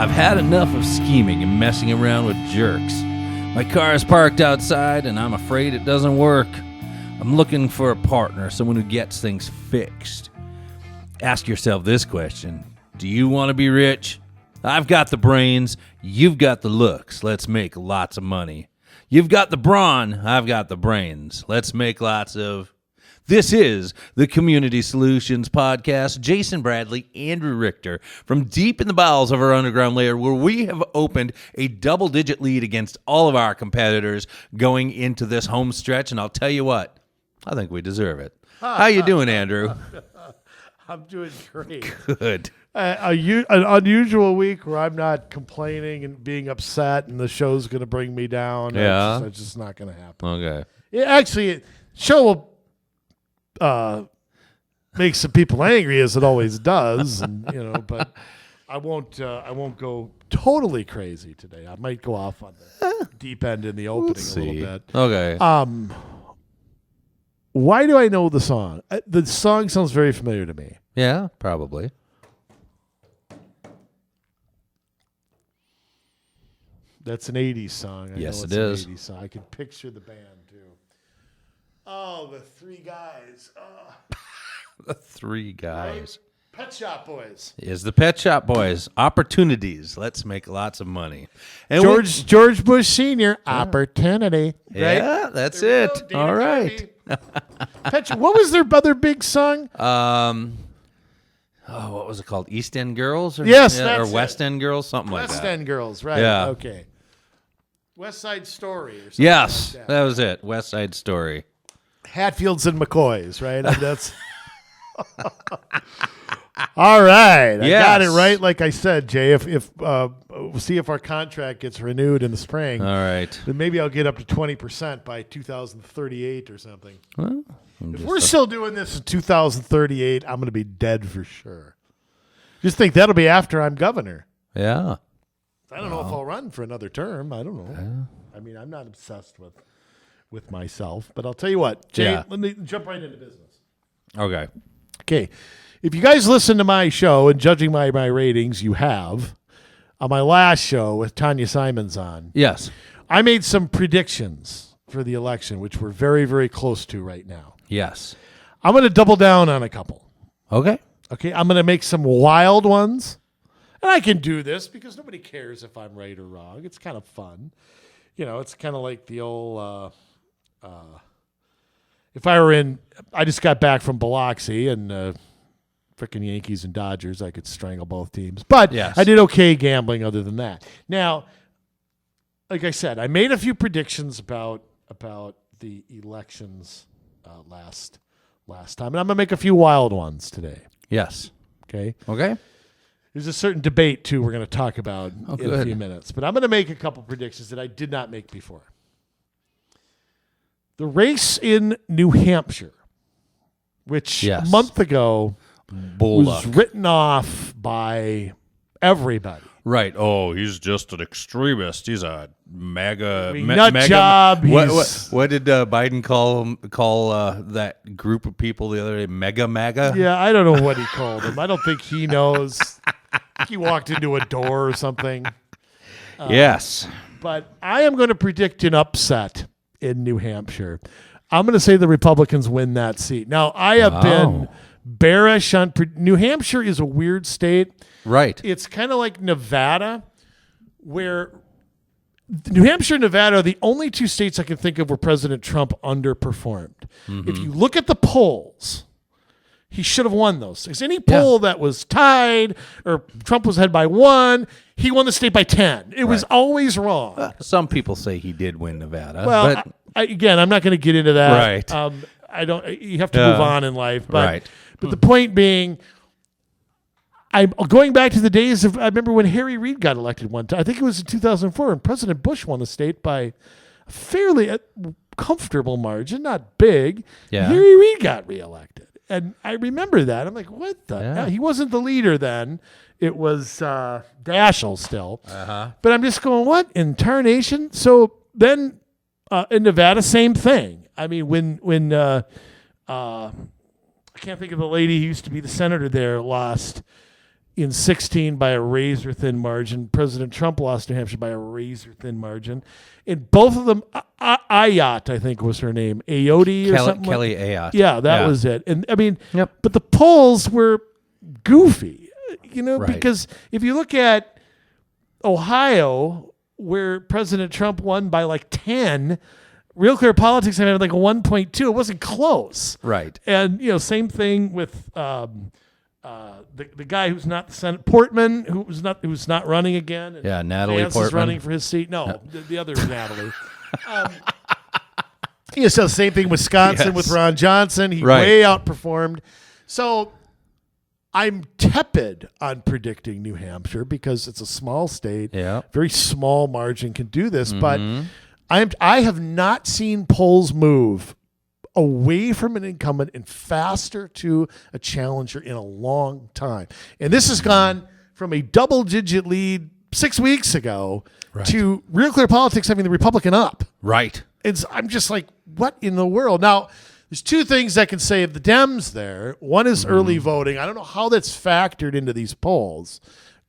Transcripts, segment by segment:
I've had enough of scheming and messing around with jerks. My car is parked outside, and I'm afraid it doesn't work. I'm looking for a partner, someone who gets things fixed. Ask yourself this question. Do you want to be rich? I've got the brains. You've got the looks. Let's make lots of money. You've got the brawn. I've got the brains. Let's make lots of... This is the Community Solutions Podcast. Jason Bradley, Andrew Richter, from deep in the bowels of our underground layer, where we have opened a double-digit lead against all of our competitors going into this home stretch. And I'll tell you what, I think we deserve it. How you doing, Andrew? I'm doing great. Good. An unusual week where I'm not complaining and being upset, and the show's going to bring me down. Yeah, it's just not going to happen. Okay. Show will make some people angry, as it always does, and but I won't go totally crazy today. I might go off on the deep end in the opening a little bit. Okay. Why do I know the song? The song sounds very familiar to me. Yeah, probably. That's an 80s song. Yes, it is. is. An 80s song. I can picture the band, too. Oh, the three guys. Oh. The three guys. Right? Pet Shop Boys. Is the Pet Shop Boys. Opportunities. Let's make lots of money. And George Bush Sr. Opportunity. Yeah, right? that's it. All right. What was their other big song? What was it called? East End Girls? Yes, or West End Girls? Something like that. West End Girls, right. Yeah. Okay. West Side Story or something. Yes, like that was it. West Side Story. Hatfields and McCoys, right? That's all right. I got it right. Like I said, Jay, if we'll see if our contract gets renewed in the spring. All right. Then maybe I'll get up to 20% by 2038 or something. Well, if we're still doing this in 2038, I'm going to be dead for sure. Just think that'll be after I'm governor. Yeah. I don't know if I'll run for another term. I don't know. Yeah. I mean, I'm not obsessed with myself, but I'll tell you what, Jay, let me jump right into business. Okay. If you guys listen to my show, and judging my ratings, you have, on my last show with Tanya Simons on. Yes. I made some predictions for the election, which we're very, very close to right now. Yes. I'm going to double down on a couple. Okay. I'm going to make some wild ones. And I can do this because nobody cares if I'm right or wrong. It's kind of fun. It's kind of like the old, I just got back from Biloxi and frickin' Yankees and Dodgers. I could strangle both teams. But yes. I did okay gambling other than that. Now, like I said, I made a few predictions about the elections last time. And I'm going to make a few wild ones today. Yes. Okay. There's a certain debate, too, we're going to talk about in a few minutes. But I'm going to make a couple predictions that I did not make before. The race in New Hampshire, which a month ago was written off by everybody. Right. Oh, he's just an extremist. He's a MAGA. Nut job. What did Biden call that group of people the other day? MAGA? Yeah, I don't know what he called them. I don't think he knows. He walked into a door or something. Yes. But I am going to predict an upset in New Hampshire. I'm going to say the Republicans win that seat. Now, I have been bearish on New Hampshire is a weird state. Right. It's kind of like Nevada, where New Hampshire and Nevada are the only two states I can think of where President Trump underperformed. Mm-hmm. If you look at the polls, he should have won those things. Any poll that was tied or Trump was ahead by 1, he won the state by 10. It was always wrong. Some people say he did win Nevada. Well, but again, I'm not going to get into that. Right. I don't. You have to move on in life. But, but the point being, I'm going back to the days of, I remember when Harry Reid got elected one time. I think it was in 2004, and President Bush won the state by a fairly comfortable margin, not big. Yeah. Harry Reid got reelected. And I remember that. I'm like, what the hell? He wasn't the leader then. It was Daschle still. Uh-huh. But I'm just going, what in tarnation? So then in Nevada, same thing. I mean, when I can't think of the lady who used to be the senator there lost, in 16 by a razor-thin margin. President Trump lost New Hampshire by a razor-thin margin. In both of them, Ayotte, I think was her name, Ayotte or something. Kelly Ayotte. Yeah, that was it. And I mean, Yep. but the polls were goofy, Right. because if you look at Ohio, where President Trump won by like 10, Real Clear Politics had like a 1.2. It wasn't close. Right. And, same thing with the guy who's not the Senate, Portman, who's not running again. And Yeah, Natalie Vance Portman. is running for his seat. No, the other Natalie. So same thing, Wisconsin with Ron Johnson. He way outperformed. So I'm tepid on predicting New Hampshire because it's a small state. Yeah. Very small margin can do this. But I have not seen polls move away from an incumbent and faster to a challenger in a long time. And this has gone from a double-digit lead 6 weeks ago to Real Clear Politics having the Republican up. Right. I'm just like, what in the world? Now, there's two things that can save the Dems there. One is early voting. I don't know how that's factored into these polls.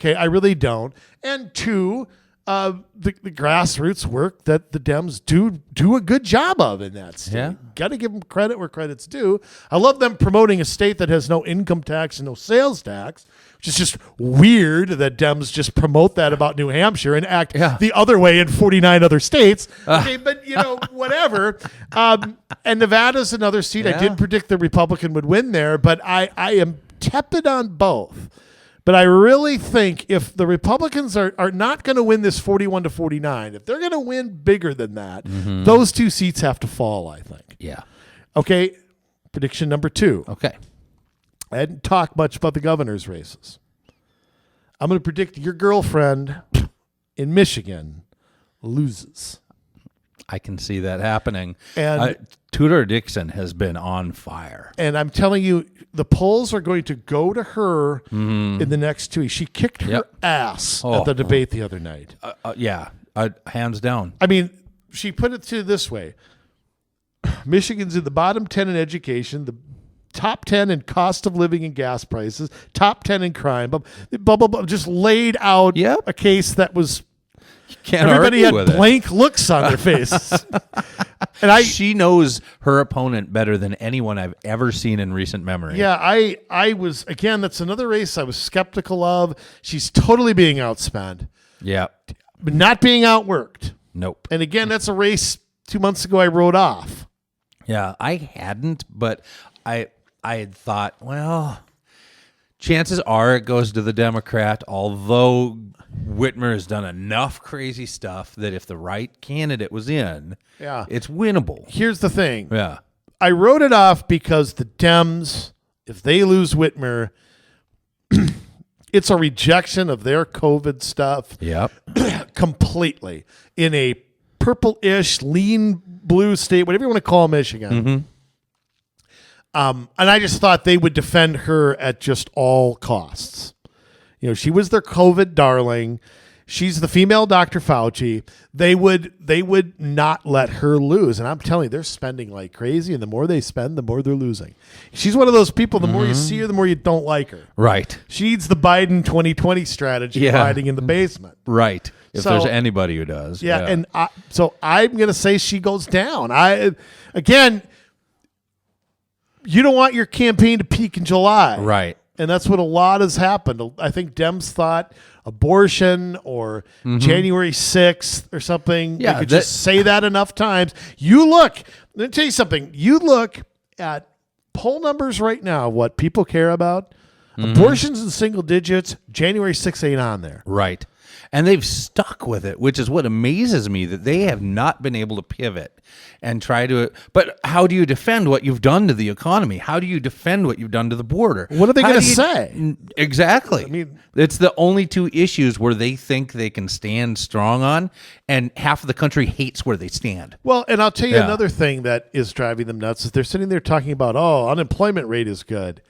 Okay, I really don't. And two, the grassroots work that the Dems do a good job of in that state. Yeah. Got to give them credit where credit's due. I love them promoting a state that has no income tax and no sales tax, which is just weird that Dems just promote that about New Hampshire and act the other way in 49 other states. Okay, but whatever. And Nevada's another seat. I did predict the Republican would win there, but I am tepid on both. But I really think if the Republicans are not going to win this 41-49, if they're going to win bigger than that, those two seats have to fall, I think. Yeah. Okay, prediction number 2. Okay. I hadn't talked much about the governor's races. I'm going to predict your girlfriend in Michigan loses. I can see that happening. And Tudor Dixon has been on fire. And I'm telling you, the polls are going to go to her in the next 2 weeks. She kicked her ass at the debate the other night. Hands down. I mean, she put it to this way. Michigan's in the bottom 10 in education, the top 10 in cost of living and gas prices, top 10 in crime, just laid out a case that was... Everybody had blank looks on their faces. And she knows her opponent better than anyone I've ever seen in recent memory. Yeah, I was, again, that's another race I was skeptical of. She's totally being outspent. Yeah. But not being outworked. Nope. And again, that's a race 2 months ago I wrote off. Yeah, I hadn't, but I had thought, well, chances are it goes to the Democrat, although Whitmer has done enough crazy stuff that if the right candidate was in, it's winnable. Here's the thing. Yeah. I wrote it off because the Dems, if they lose Whitmer, it's a rejection of their COVID stuff. Yep. Completely. In a purple-ish, lean blue state, whatever you want to call Michigan. And I just thought they would defend her at just all costs. She was their COVID darling. She's the female Dr. Fauci. They would not let her lose. And I'm telling you, they're spending like crazy. And the more they spend, the more they're losing. She's one of those people, the more you see her, the more you don't like her. Right. She needs the Biden 2020 strategy hiding in the basement. Right. If there's anybody who does. Yeah. And so I'm going to say she goes down. Again, you don't want your campaign to peak in July. Right. And that's what a lot has happened. I think Dems thought abortion or January 6th or something. Yeah, they could just say that enough times. Let me tell you something. You look at poll numbers right now, what people care about. Abortions in single digits, January 6th ain't on there. Right. And they've stuck with it, which is what amazes me, that they have not been able to pivot and try to. But how do you defend what you've done to the economy? How do you defend what you've done to the border? What are they going to say? Exactly. I mean, it's the only two issues where they think they can stand strong on, and half of the country hates where they stand. Well, and I'll tell you another thing that is driving them nuts is they're sitting there talking about, unemployment rate is good.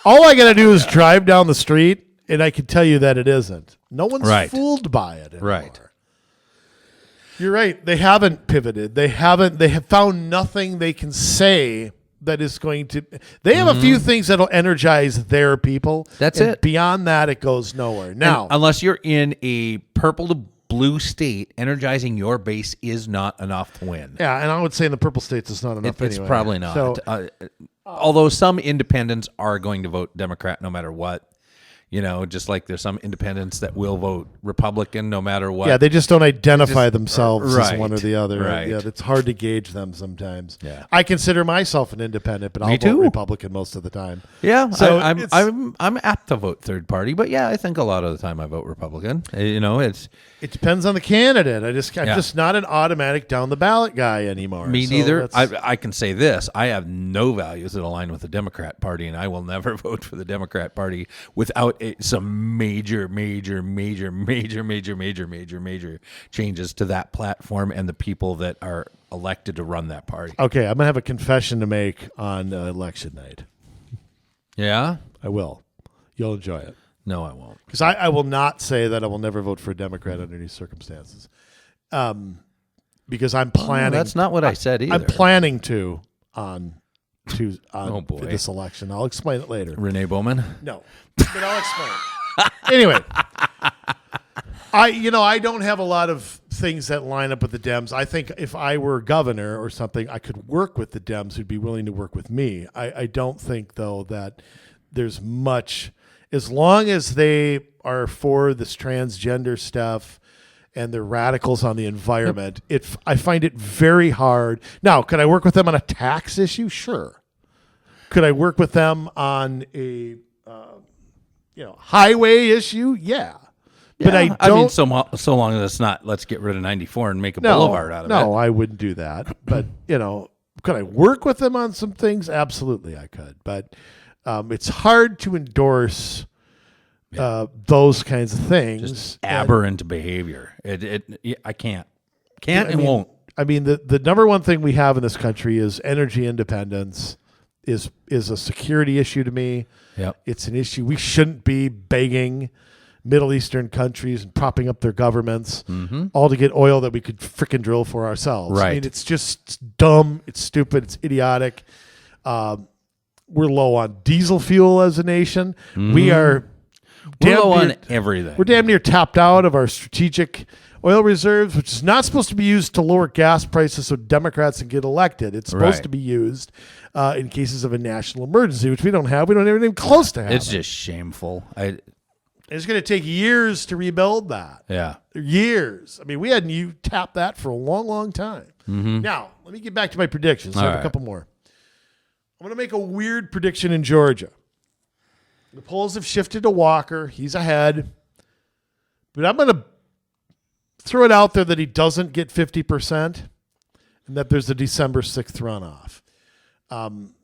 All I got to do is drive down the street, and I can tell you that it isn't. No one's fooled by it anymore. Right. You're right. They haven't pivoted. They have found nothing they can say that is going to. They have a few things that'll energize their people. That's it. Beyond that, it goes nowhere. Now, and unless you're in a purple to blue state, energizing your base is not enough to win. yeah, and I would say in the purple states, it's not enough. It's anyway. probably not. So, Although some independents are going to vote Democrat no matter what. You know, just like there's some independents that will vote Republican no matter what. yeah, they just don't identify themselves as right, one or the other. right. Yeah, it's hard to gauge them sometimes. Yeah. I consider myself an independent, but I'll vote too. Republican most of the time. Yeah, So I'm apt to vote third party, but yeah, I think a lot of the time I vote Republican. You know, it depends on the candidate. I'm just not an automatic down the ballot guy anymore. me So neither. that's- I can say this: I have no values that align with the Democrat Party, and I will never vote for the Democrat Party without some major changes to that platform and the people that are elected to run that party. Okay, I'm gonna have a confession to make on election night. Yeah? I will. You'll enjoy it. No, I won't. Because I will not say that I will never vote for a Democrat under any circumstances. Because I'm planning. That's not what I said either. I'm planning to on Oh, boy. this election. I'll explain it later. Renee Bowman? No, but I'll explain it. Anyway, I don't have a lot of things that line up with the Dems. I think if I were governor or something, I could work with the Dems who'd be willing to work with me. I don't think, though, that there's much, as long as they are for this transgender stuff and they're radicals on the environment, I find it very hard. Now, could I work with them on a tax issue? Sure. Could I work with them on a highway issue? Yeah. But I don't. I mean, so long as it's not, let's get rid of 94 and make a boulevard out of it. No, I wouldn't do that. But, could I work with them on some things? Absolutely, I could. But it's hard to endorse those kinds of things. Just aberrant behavior. I can't. Won't. I mean, the number one thing we have in this country is energy independence. Is a security issue to me. Yep. It's an issue. We shouldn't be begging Middle Eastern countries and propping up their governments all to get oil that we could frickin' drill for ourselves. Right. I mean, it's just dumb. It's stupid. It's idiotic. We're low on diesel fuel as a nation. We are We're low on everything. We're damn near tapped out of our strategic oil reserves, which is not supposed to be used to lower gas prices so Democrats can get elected. It's supposed to be used in cases of a national emergency, which we don't have. We don't have anything close to have. It's just shameful. It's going to take years to rebuild that. Yeah. Years. I mean, we hadn't tapped that for a long, long time. Now, let me get back to my predictions. I have a couple more. I'm going to make a weird prediction in Georgia. The polls have shifted to Walker. He's ahead. But I'm going to throw it out there that he doesn't get 50% and that there's a December 6th runoff.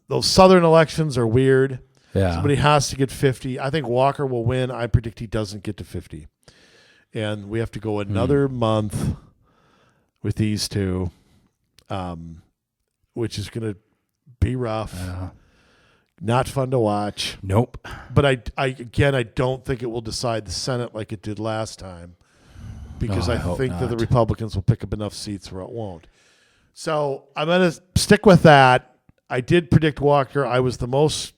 Those southern elections are weird. Yeah. Somebody has to get 50. I think Walker will win. I predict he doesn't get to 50. And we have to go another month with these two, which is going to be rough. Not fun to watch. Nope. But I don't think it will decide the Senate like it did last time, because I think that the Republicans will pick up enough seats where it won't. So I'm going to stick with that. I did predict Walker. I was the most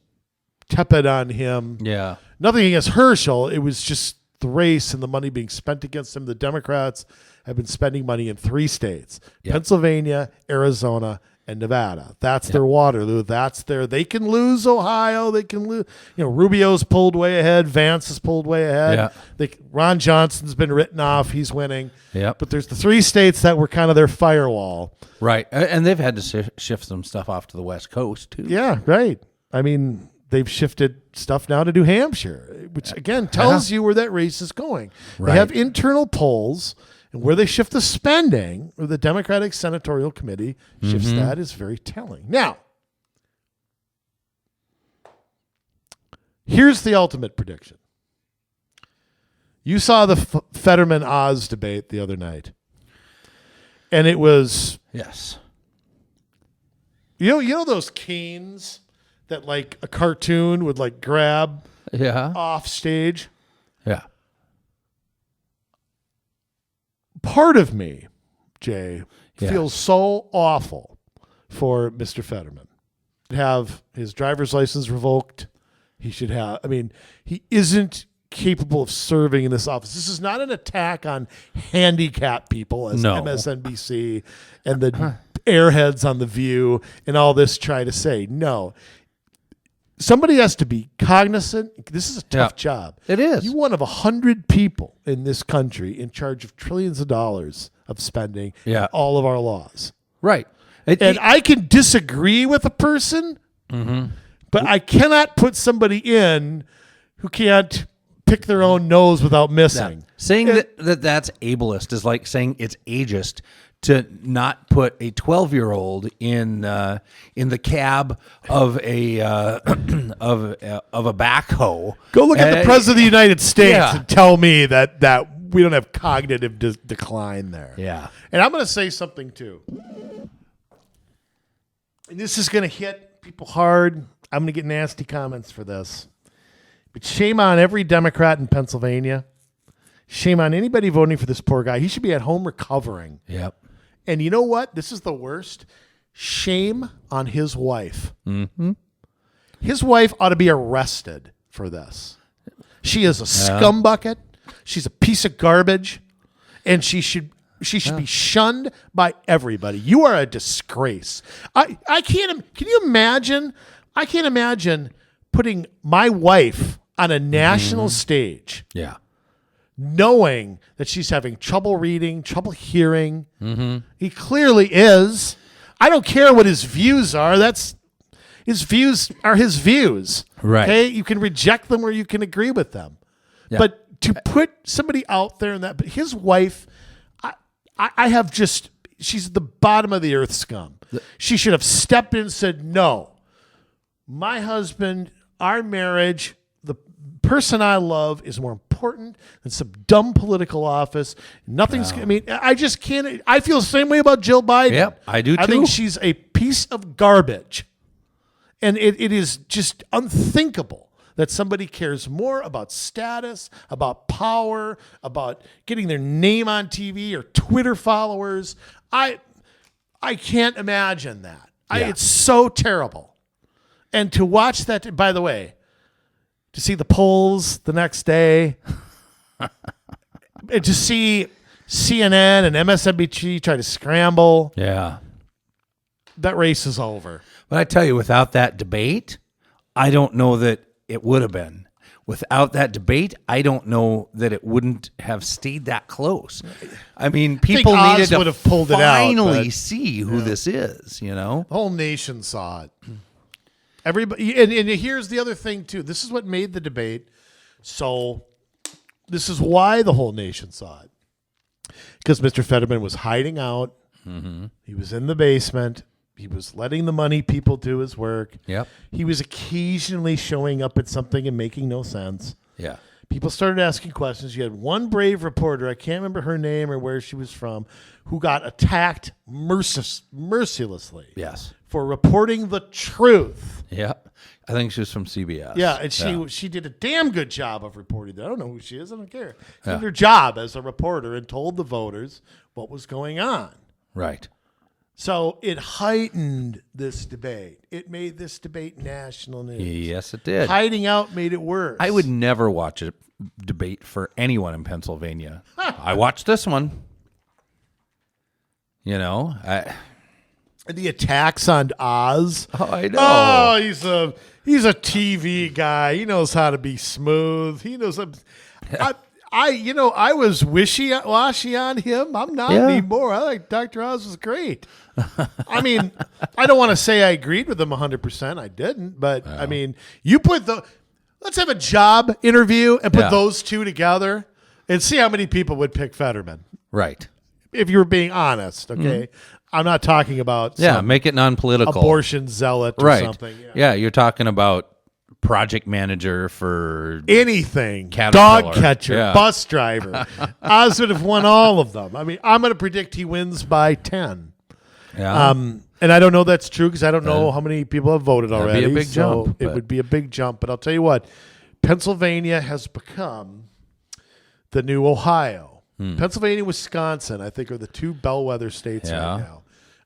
tepid on him. Yeah. Nothing against Herschel. It was just the race and the money being spent against him. The Democrats have been spending money in 3 states, Pennsylvania, Arizona, and Nevada. That's their Waterloo. They can lose Ohio. They can lose, Rubio's pulled way ahead. Vance is pulled way ahead. Yeah. Ron Johnson's been written off. He's winning. Yep. But there's the 3 states that were kind of their firewall. Right. And they've had to shift some stuff off to the West Coast, too. Yeah, right. I mean, they've shifted stuff now to New Hampshire, which, again, tells you where that race is going. Right. They have internal polls. And where they shift the spending, or the Democratic Senatorial Committee shifts that, is very telling. Now, here's the ultimate prediction. You saw the Fetterman-Oz debate the other night. And it was... Yes. You know those canes that, like, a cartoon would, like, grab off stage? Yeah. Part of me, Jay, feels so awful for Mr. Fetterman. have his driver's license revoked. He should have, he isn't capable of serving in this office. This is not an attack on handicapped people, as MSNBC and the airheads on The View and all this try to say. No. Somebody has to be cognizant. This is a tough job. It is. You're one of 100 people in this country in charge of trillions of dollars of spending and all of our laws. Right. And I can disagree with a person, but I cannot put somebody in who can't pick their own nose without missing. Saying that's ableist is like saying it's ageist to not put a 12-year-old in the cab of a backhoe. Go look at the president of the United States and tell me that we don't have cognitive decline there. Yeah. And I'm going to say something too. And this is going to hit people hard. I'm going to get nasty comments for this. But shame on every Democrat in Pennsylvania. Shame on anybody voting for this poor guy. He should be at home recovering. Yep. And you know what? This is the worst. Shame on his wife. Mm-hmm. His wife ought to be arrested for this. She is a scumbucket. She's a piece of garbage. And she should be shunned by everybody. You are a disgrace. Can you imagine? I can't imagine putting my wife on a national stage. Yeah. Knowing that she's having trouble reading, trouble hearing. Mm-hmm. He clearly is. I don't care what his views are. His views are his views. Right. Okay? You can reject them or you can agree with them. Yeah. But to put somebody out there in that, but his wife, she's at the bottom of the earth scum. She should have stepped in and said, no, my husband, our marriage, the person I love is more important than some dumb political office. Nothing's, I just can't, I feel the same way about Jill Biden. Yep, I do too. I think she's a piece of garbage. And it is just unthinkable that somebody cares more about status, about power, about getting their name on TV or Twitter followers. I can't imagine that. It's so terrible. And to watch that, by the way, to see the polls the next day, and to see CNN and MSNBC try to scramble. Yeah. That race is over. But I tell you, without that debate, I don't know that it would have been. Without that debate, I don't know that it wouldn't have stayed that close. I mean, people needed to finally see who this is, you know? The whole nation saw it. Everybody, and here's the other thing, too. This is what made the debate. So this is why the whole nation saw it. Because Mr. Fetterman was hiding out. Mm-hmm. He was in the basement. He was letting the money people do his work. Yep. He was occasionally showing up at something and making no sense. Yeah. People started asking questions. You had one brave reporter, I can't remember her name or where she was from, who got attacked mercilessly. Yes. For reporting the truth. Yeah. I think she was from CBS. Yeah, and she did a damn good job of reporting that. I don't know who she is. I don't care. She did her job as a reporter and told the voters what was going on. Right. So it heightened this debate. It made this debate national news. Yes, it did. Hiding out made it worse. I would never watch a debate for anyone in Pennsylvania. I watched this one. You know, the attacks on Oz. Oh, I know. Oh, he's a TV guy. He knows how to be smooth. He knows. I was wishy-washy on him. I'm not anymore. I like Dr. Oz was great. I mean, I don't want to say I agreed with him 100%. I didn't, but I mean, let's have a job interview and put those two together and see how many people would pick Fetterman. Right. If you were being honest, okay? Mm-hmm. I'm not talking about make it non-political. Abortion zealot or something. Yeah, you're talking about project manager for anything, Caterpillar. Dog catcher, bus driver. Oz would have won all of them. I mean, I'm going to predict he wins by 10. Yeah. And I don't know that's true because I don't know how many people have voted already. It'd be a big jump. It would be a big jump. But I'll tell you what, Pennsylvania has become the new Ohio. Pennsylvania, Wisconsin, I think, are the two bellwether states right now.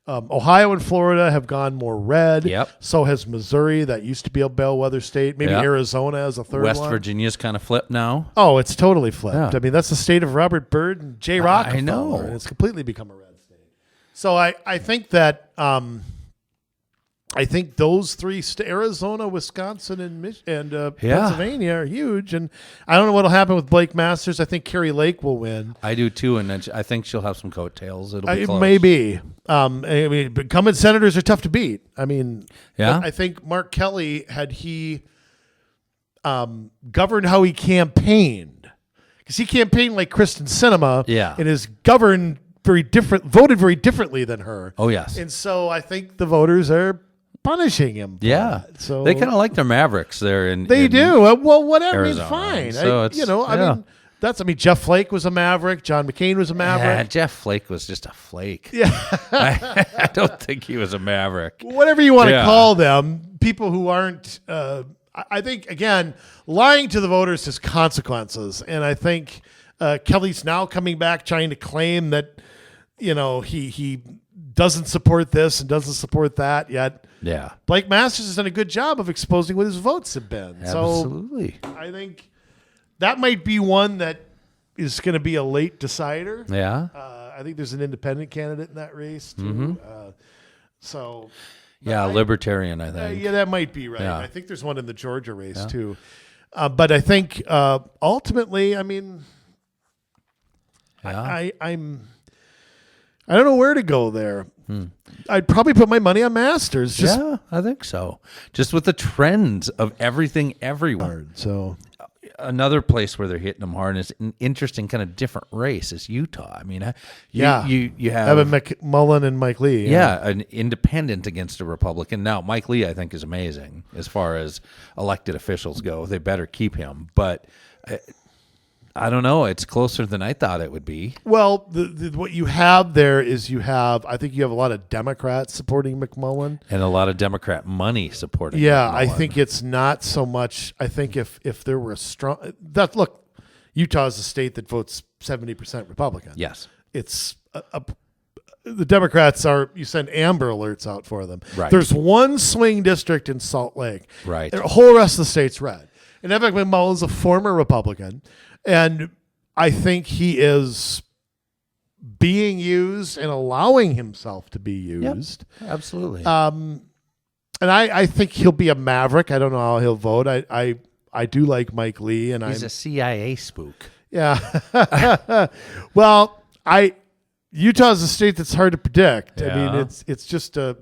Ohio and Florida have gone more red. Yep. So has Missouri. That used to be a bellwether state. Maybe Yeah. Arizona as a third West one. Virginia's kind of flipped now. Oh, it's totally flipped. Yeah. I mean, that's the state of Robert Byrd and Jay Rockefeller. I know. And it's completely become a red state. So I think that I think those three, Arizona, Wisconsin, and Pennsylvania are huge. And I don't know what will happen with Blake Masters. I think Carrie Lake will win. I do too, and I think she'll have some coattails. It'll be close. Maybe. I mean, incumbent senators are tough to beat. I mean, Yeah. I think Mark Kelly, had he governed how he campaigned, because he campaigned like Kristen Sinema, Yeah. and is governed voted very differently than her. Oh, yes. And so I think the voters are punishing him. For Yeah. that. So They kind of like their Mavericks there. they do. Well, whatever. I mean, Arizona. fine. So I mean, Jeff Flake was a Maverick. John McCain was a Maverick. Yeah, Jeff Flake was just a flake. Yeah. I don't think he was a Maverick. Whatever you want to Yeah. call them, people who aren't, I think, again, lying to the voters has consequences. And I think Kelly's now coming back trying to claim that, he doesn't support this and doesn't support that yet. Yeah. Blake Masters has done a good job of exposing what his votes have been. Absolutely. So I think that might be one that is going to be a late decider. Yeah. I think there's an independent candidate in that race, too. Mm-hmm. Yeah, libertarian, I think. Yeah, that might be right. Yeah. I think there's one in the Georgia race too. But I think ultimately, I mean, Yeah. I don't know where to go there. I'd probably put my money on Masters. Yeah, I think so. Just with the trends of everything everywhere. So Another place where they're hitting them hard, and it's an interesting kind of different race, is Utah. I mean, you have Evan McMullen and Mike Lee. Yeah, an independent against a Republican. Now, Mike Lee, I think, is amazing as far as elected officials go. They better keep him. But I don't know. It's closer than I thought it would be. Well, what you have there is I think you have a lot of Democrats supporting McMullen. And a lot of Democrat money supporting Yeah, McMullen. I think it's not so much. I think if there were a strong look, Utah is a state that votes 70% Republican. Yes. It's the Democrats you send Amber Alerts out for them. Right. There's one swing district in Salt Lake. Right. The whole rest of the state's red. And Evan McMullen's a former Republican, and I think he is being used and allowing himself to be used. Yep, absolutely. And I think he'll be a maverick. I don't know how he'll vote. I do like Mike Lee, and He's a CIA spook. Yeah. Well, Utah's a state that's hard to predict. I mean, it's just to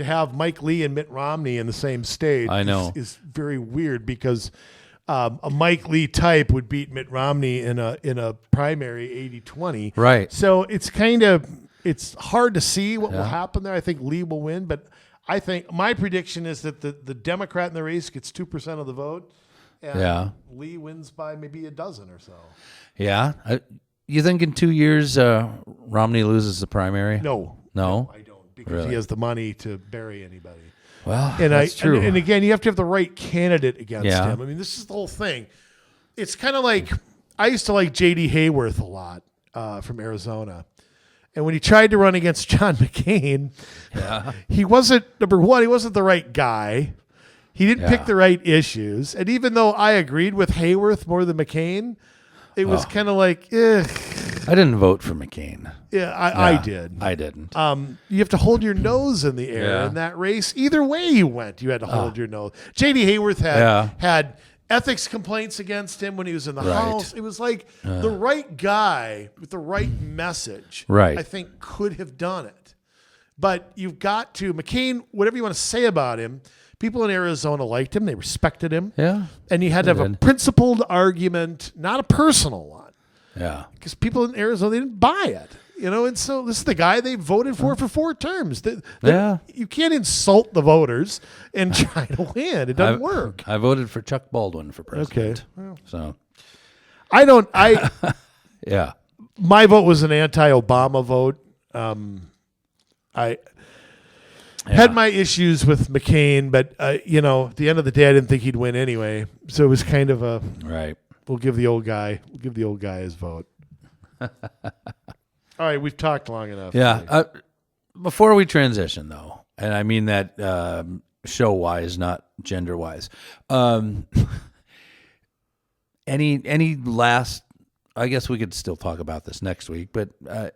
have Mike Lee and Mitt Romney in the same state. I know. is very weird because a Mike Lee type would beat Mitt Romney in a primary 80-20. Right. So it's hard to see what will happen there. I think Lee will win, but I think my prediction is that the Democrat in the race gets 2% of the vote. And Lee wins by maybe a dozen or so. Yeah. You think in 2 years Romney loses the primary? No, I don't, because he has the money to bury anybody. Well, And that's true. And again, you have to have the right candidate against Yeah. him. I mean, this is the whole thing. It's kind of like I used to like J.D. Hayworth a lot from Arizona. And when he tried to run against John McCain, he wasn't, number one, he wasn't the right guy. He didn't pick the right issues. And even though I agreed with Hayworth more than McCain, it was kind of like, I didn't vote for McCain. Yeah, I did. I didn't. You have to hold your nose in the air in that race. Either way you went, you had to hold your nose. J.D. Hayworth had ethics complaints against him when he was in the House. It was like the right guy with the right message, I think, could have done it. But you've got to, McCain, whatever you want to say about him, people in Arizona liked him. They respected him. Yeah. And you had to have a principled argument, not a personal one. Yeah. Because people in Arizona, they didn't buy it. And so this is the guy they voted for 4 terms. You can't insult the voters and try to win. It doesn't work. I voted for Chuck Baldwin for president. Okay. So yeah. My vote was an anti-Obama vote. I had my issues with McCain, but at the end of the day, I didn't think he'd win anyway. So it was kind of a we'll give the old guy his vote. All right, we've talked long enough. Yeah. before we transition, though, and I mean that show-wise, not gender-wise, any last... I guess we could still talk about this next week, but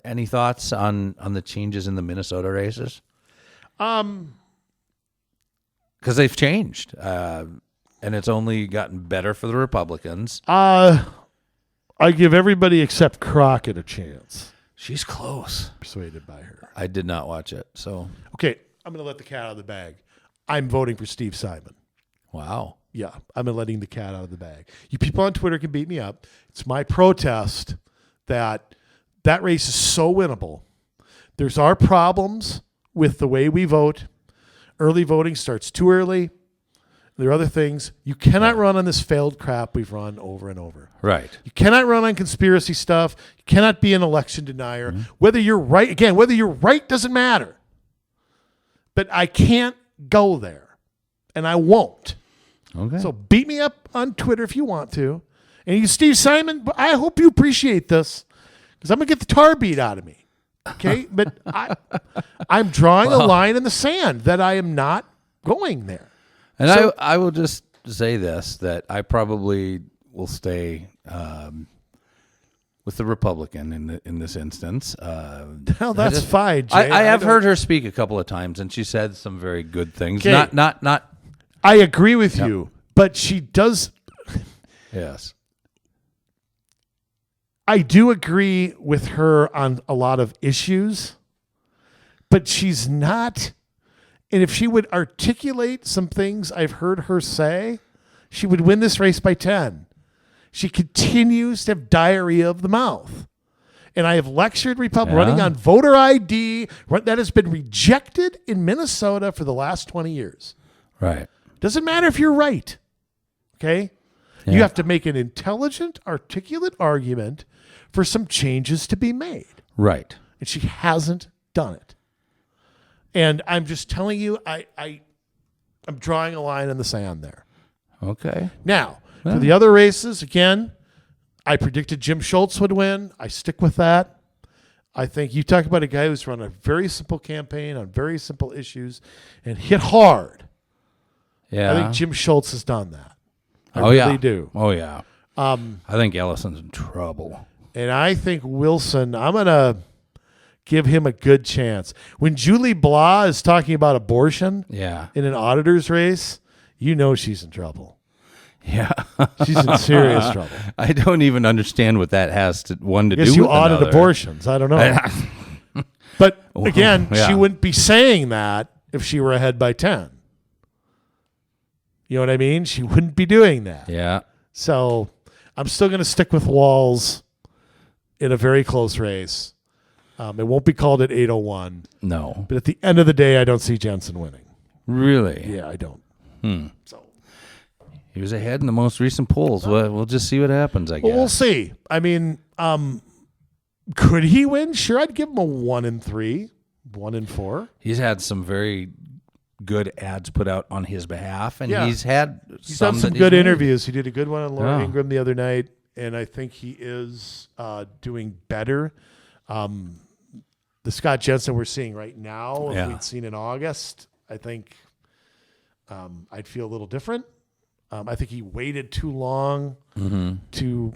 any thoughts on the changes in the Minnesota races? Because they've changed, and it's only gotten better for the Republicans. I give everybody except Crockett a chance. She's close. Persuaded by her. I did not watch it, so... Okay, I'm going to let the cat out of the bag. I'm voting for Steve Simon. Wow. Yeah, I'm letting the cat out of the bag. You people on Twitter can beat me up. It's my protest that race is so winnable. There's our problems with the way we vote. Early voting starts too early. There are other things. You cannot run on this failed crap we've run over and over. Right. You cannot run on conspiracy stuff. You cannot be an election denier. Mm-hmm. Whether you're right doesn't matter. But I can't go there, and I won't. Okay. So beat me up on Twitter if you want to. And you, Steve Simon, I hope you appreciate this because I'm going to get the tar beat out of me. Okay? But I'm drawing a line in the sand that I am not going there. And so, I will just say this, that I probably will stay with the Republican in this instance. Well, that's fine, Jay. I have heard her speak a couple of times, and she said some very good things. Okay. Not. I agree with you, but she does. Yes. I do agree with her on a lot of issues, but she's not. And if she would articulate some things I've heard her say, she would win this race by 10. She continues to have diarrhea of the mouth. And I have lectured Republicans running on voter ID that has been rejected in Minnesota for the last 20 years. Right. Doesn't matter if you're right. Okay? Yeah. You have to make an intelligent, articulate argument for some changes to be made. Right. And she hasn't done it. And I'm just telling you, I'm drawing a line in the sand there. Okay. Now, for the other races, again, I predicted Jim Schultz would win. I stick with that. I think you talk about a guy who's run a very simple campaign on very simple issues and hit hard. Yeah. I think Jim Schultz has done that. I really do. Oh, yeah. I think Ellison's in trouble. And I think Wilson, I'm going to give him a good chance. When Julie Blah is talking about abortion in an auditor's race, you know she's in trouble. Yeah. She's in serious trouble. I don't even understand what that has to do with another. You audit abortions. I don't know. But again, she wouldn't be saying that if she were ahead by 10. You know what I mean? She wouldn't be doing that. Yeah. So I'm still going to stick with Walz in a very close race. It won't be called at 8:01. No. But at the end of the day, I don't see Jensen winning. Really? Yeah, I don't. So he was ahead in the most recent polls. We'll just see what happens, I guess. Well, we'll see. I mean, could he win? Sure, I'd give him a 1-3, 1-4. He's had some very good ads put out on his behalf, and he's done some good interviews. He did a good one on Laura Ingraham the other night, and I think he is doing better. The Scott Jensen we're seeing right now, if we'd seen in August, I think I'd feel a little different. I think he waited too long to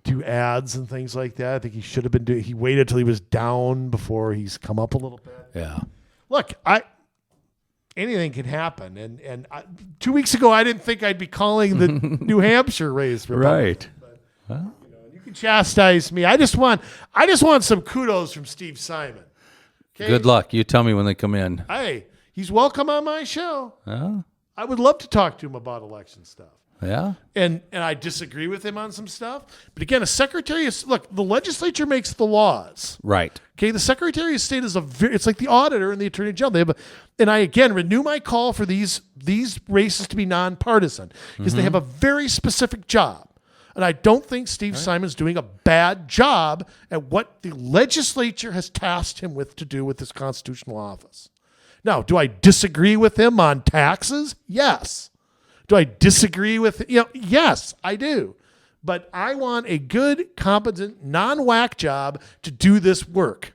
do ads and things like that. I think he should have been doing. He waited till he was down before he's come up a little bit. Yeah. Look, anything can happen. And 2 weeks ago, I didn't think I'd be calling the New Hampshire race Republican. Right. But, you can chastise me. I just want some kudos from Steve Simon. Okay? Good luck. You tell me when they come in. Hey, he's welcome on my show. Oh. I would love to talk to him about election stuff. Yeah. And I disagree with him on some stuff. But again, the legislature makes the laws. Right. Okay, the Secretary of State is it's like the auditor and the Attorney General. And I again renew my call for these races to be nonpartisan because they have a very specific job. And I don't think Steve Simon's doing a bad job at what the legislature has tasked him with to do with this constitutional office. Now, do I disagree with him on taxes? Yes. Do I disagree with yes, I do. But I want a good, competent, non-whack job to do this work.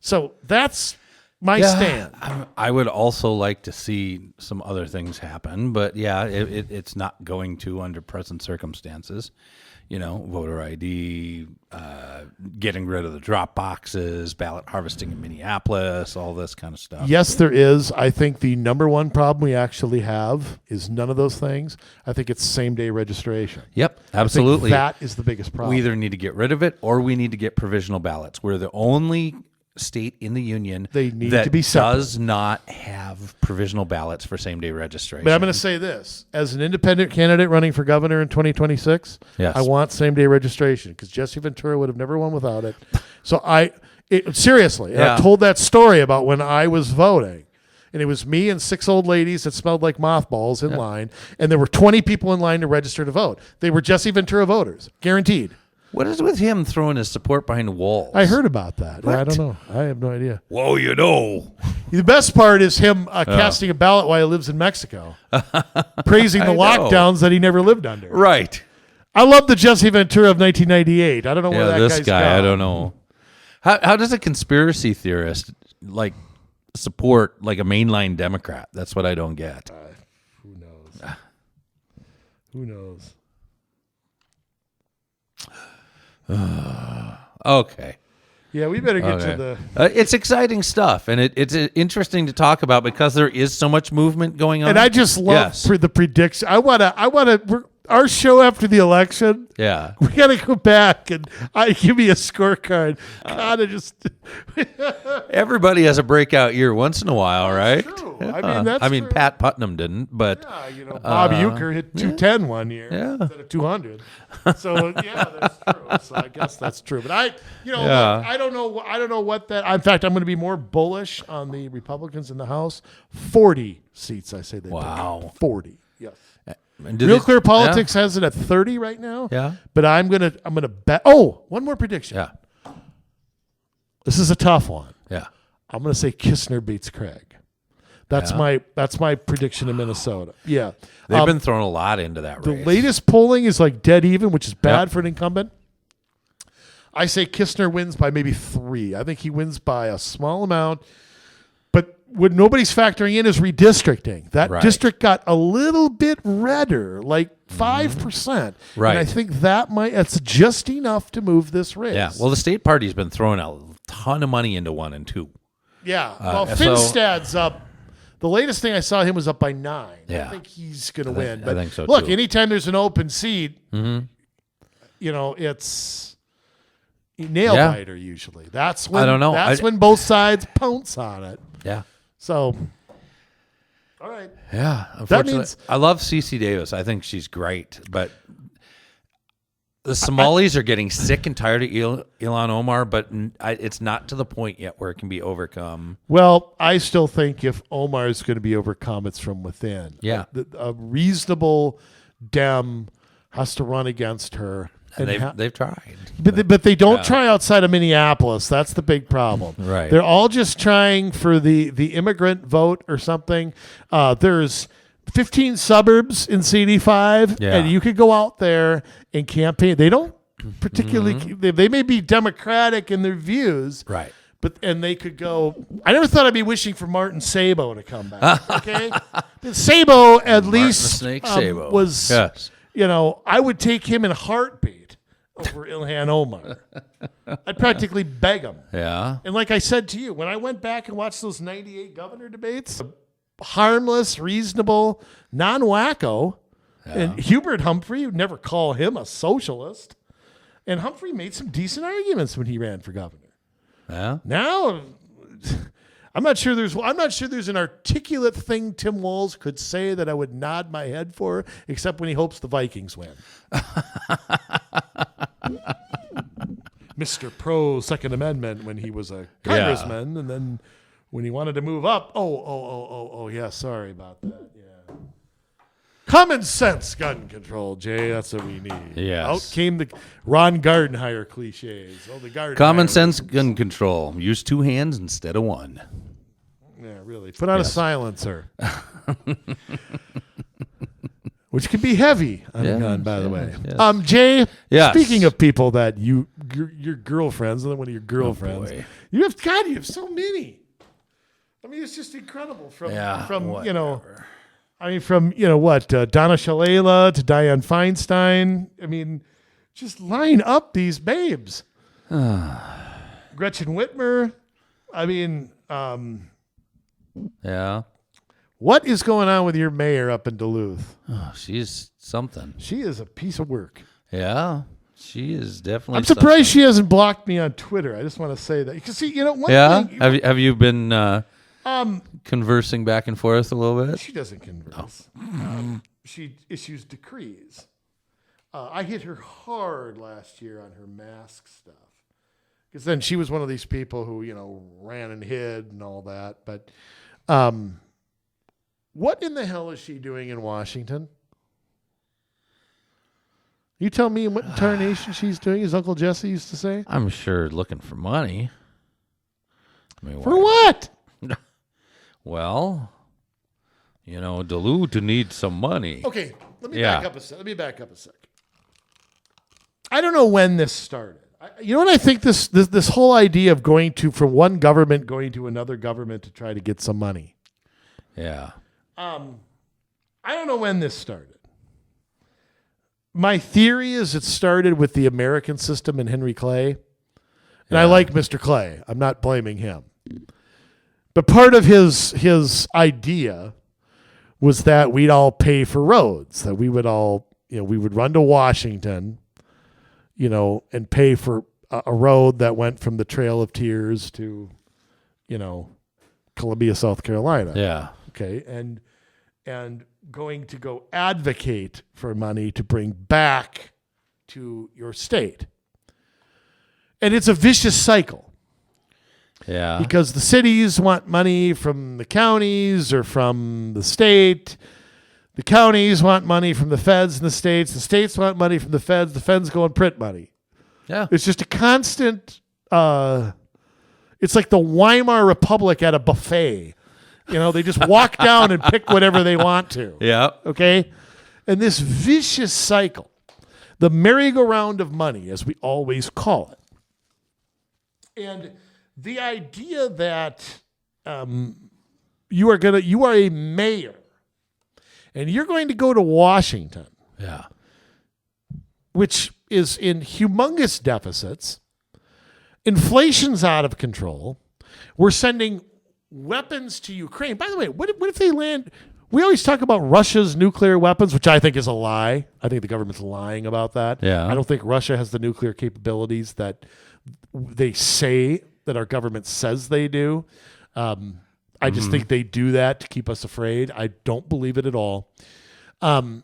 So that's my stand. I would also like to see some other things happen, but it's not going to under present circumstances. Voter ID, getting rid of the drop boxes, ballot harvesting in Minneapolis, all this kind of stuff. Yes, there is. I think the number one problem we actually have is none of those things. I think it's same-day registration. Yep, absolutely. I think that is the biggest problem. We either need to get rid of it or we need to get provisional ballots. We're the only state in the union that does not have provisional ballots for same-day registration. But I'm going to say this. As an independent candidate running for governor in 2026, yes. I want same-day registration because Jesse Ventura would have never won without it. So seriously, I told that story about when I was voting. And it was me and 6 old ladies that smelled like mothballs in line. And there were 20 people in line to register to vote. They were Jesse Ventura voters, guaranteed. What is with him throwing his support behind walls? I heard about that. I don't know. I have no idea. Whoa, The best part is him casting a ballot while he lives in Mexico, praising the lockdowns that he never lived under. Right. I love the Jesse Ventura of 1998. I don't know where that this guy's guy. gone. I don't know. How does a conspiracy theorist support a mainline Democrat? That's what I don't get. Who knows? Who knows? Okay. Yeah, we better get to the... it's exciting stuff, and it's interesting to talk about because there is so much movement going on. And I just love the prediction. I want to... Our show after the election, we got to go back and give me a scorecard. God, everybody has a breakout year once in a while, right? True. Yeah. I mean, Pat Putnam didn't, but Bob Uecker hit 210 one year instead of 200. So that's true. So I guess that's true. But I don't know. I don't know what that. In fact, I'm going to be more bullish on the Republicans in the House. 40 seats, I say they. Wow. 40. Yes. Real Clear Politics has it at 30 right now. Yeah. But I'm gonna bet. Oh, one more prediction. Yeah. This is a tough one. Yeah. I'm gonna say Kistner beats Craig. That's my prediction in Minnesota. Yeah. They've been throwing a lot into that race. The latest polling is dead even, which is bad for an incumbent. I say Kistner wins by maybe 3. I think he wins by a small amount. But what nobody's factoring in is redistricting. That district got a little bit redder, 5%. Right. And I think that's just enough to move this race. Yeah. Well, the state party's been throwing a ton of money into 1 and 2. Yeah. Well, Finstad's up. The latest thing I saw him was up by 9. Yeah. I think he's going to win. But I think so, look, too. anytime there's an open seat, it's nail biter usually. That's when I don't know. That's when both sides pounce on it. Yeah. So, all right. Yeah. Unfortunately, I love CeCe Davis. I think she's great, but the Somalis are getting sick and tired of Ilhan Omar, but it's not to the point yet where it can be overcome. Well, I still think if Omar is going to be overcome, it's from within. Yeah. A reasonable Dem has to run against her. And they've tried. But they don't try outside of Minneapolis. That's the big problem. Right. They're all just trying for the immigrant vote or something. There's 15 suburbs in CD5, and you could go out there and campaign. They don't particularly they may be Democratic in their views. Right. And they could go. I never thought I'd be wishing for Martin Sabo to come back. Okay. Sabo at least Sabo was I would take him in a heartbeat over Ilhan Omar. I'd practically beg him. Yeah. And like I said to you, when I went back and watched those 98 governor debates, harmless, reasonable, non-wacko, and Hubert Humphrey, you'd never call him a socialist. And Humphrey made some decent arguments when he ran for governor. Yeah. Now, I'm not sure there's an articulate thing Tim Walz could say that I would nod my head for, except when he hopes the Vikings win. Mr. Pro Second Amendment when he was a congressman, and then when he wanted to move up, sorry about that. Yeah. Common sense gun control, Jay. That's what we need. Yes. Out came the Ron Gardenhire cliches. The Gardenhire. Common sense gun control. Use 2 hands instead of 1. Yeah, really. Put on a silencer. Which can be heavy on a gun, by the way. Yes. Jay, Yes. speaking of people that you your girlfriends, and then one of your girlfriends. boy. You have so many. I mean, it's just incredible from whatever. from Donna Shalala to Dianne Feinstein. I mean, just line up these babes. Gretchen Whitmer. I mean, Yeah. what is going on with your mayor up in Duluth? Oh, she's something. She is a piece of work. Yeah. She is definitely I'm surprised she hasn't blocked me on Twitter. I just want to say that. Because see, one thing. Have you been conversing back and forth a little bit? She doesn't converse. She issues decrees. I hit her hard last year on her mask stuff. Because then she was one of these people who, ran and hid and all that. But what in the hell is she doing in Washington? You tell me what tarnation she's doing, as Uncle Jesse used to say? I'm sure looking for money. I mean, For what? Well, Duluth needs some money. Okay, let me back up a sec. I don't know when this started. You know what I think this whole idea of going from one government going to another government to try to get some money. Yeah. I don't know when this started. My theory is it started with the American system and Henry Clay. And I like Mr. Clay. I'm not blaming him. But part of his idea was that we'd all pay for roads, that we would all, we would run to Washington, and pay for a road that went from the Trail of Tears to, Columbia, South Carolina. Yeah. Okay. And going to go advocate for money to bring back to your state. And it's a vicious cycle. Yeah. Because the cities want money from the counties or from the state. The counties want money from the feds and the states want money from the feds go and print money. Yeah. It's just a constant, it's like the Weimar Republic at a buffet. They just walk down and pick whatever they want to. Yeah. Okay? And this vicious cycle, the merry-go-round of money, as we always call it. And the idea that you are a mayor and you're going to go to Washington, which is in humongous deficits, inflation's out of control, we're sending weapons to Ukraine. By the way, what if they land? We always talk about Russia's nuclear weapons, which I think is a lie. I think the government's lying about that. Yeah. I don't think Russia has the nuclear capabilities that they say that our government says they do. I just think they do that to keep us afraid. I don't believe it at all. I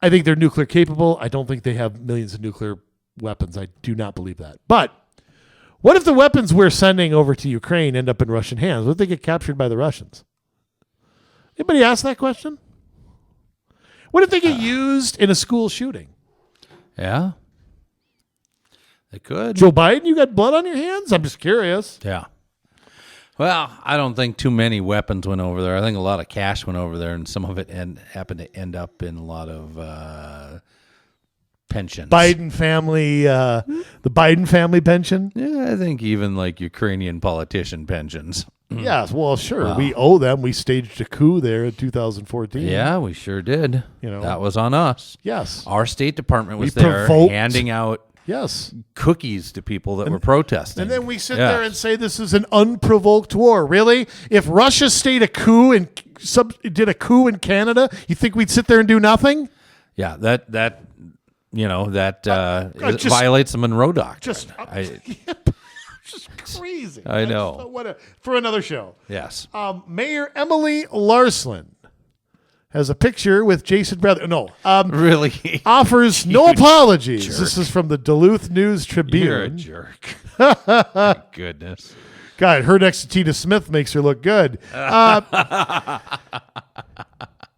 think they're nuclear capable. I don't think they have millions of nuclear weapons. I do not believe that. But what if the weapons we're sending over to Ukraine end up in Russian hands? What if they get captured by the Russians? Anybody ask that question? What if they get used in a school shooting? Yeah. They could. Joe Biden, you got blood on your hands? I'm just curious. Yeah. Well, I don't think too many weapons went over there. I think a lot of cash went over there, and some of it happened to end up in a lot of pensions. Biden family, the Biden family pension? Yeah, I think even like Ukrainian politician pensions. Yes, well, sure. We owe them. We staged a coup there in 2014. Yeah, we sure did. That was on us. Yes. Our State Department was We there provoked- handing out cookies to people that were protesting. And then we sit there and say this is an unprovoked war. Really? If Russia staged a coup and did a coup in Canada, you think we'd sit there and do nothing? Yeah, that violates the Monroe Doctrine. Just crazy. I know. For another show. Yes. Mayor Emily Larson has a picture with Jason Bradley. No. Really? Offers no apologies. Jerk. This is from the Duluth News Tribune. You're a jerk. My goodness. God, her next to Tina Smith makes her look good.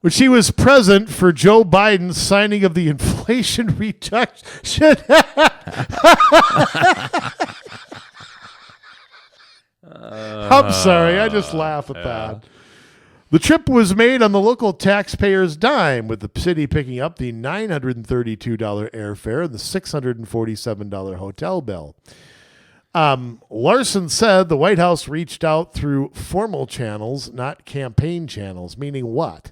When she was present for Joe Biden's signing of the Inflation Reduction. I'm sorry. I just laugh at that. The trip was made on the local taxpayer's dime, with the city picking up the $932 airfare and the $647 hotel bill. Larson said the White House reached out through formal channels, not campaign channels, meaning what?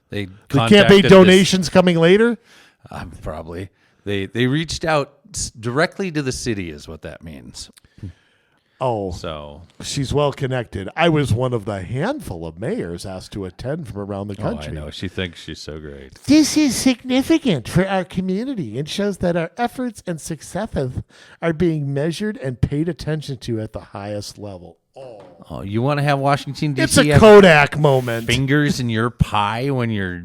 They The campaign donations coming later? Probably. They reached out directly to the city is what that means. Oh, So she's well connected. I was one of the handful of mayors asked to attend from around the country. I know. She thinks she's so great. This is significant for our community and shows that our efforts and successes are being measured and paid attention to at the highest level. Oh, you want to have Washington, D.C. It's a have Kodak moment. fingers in your pie when you're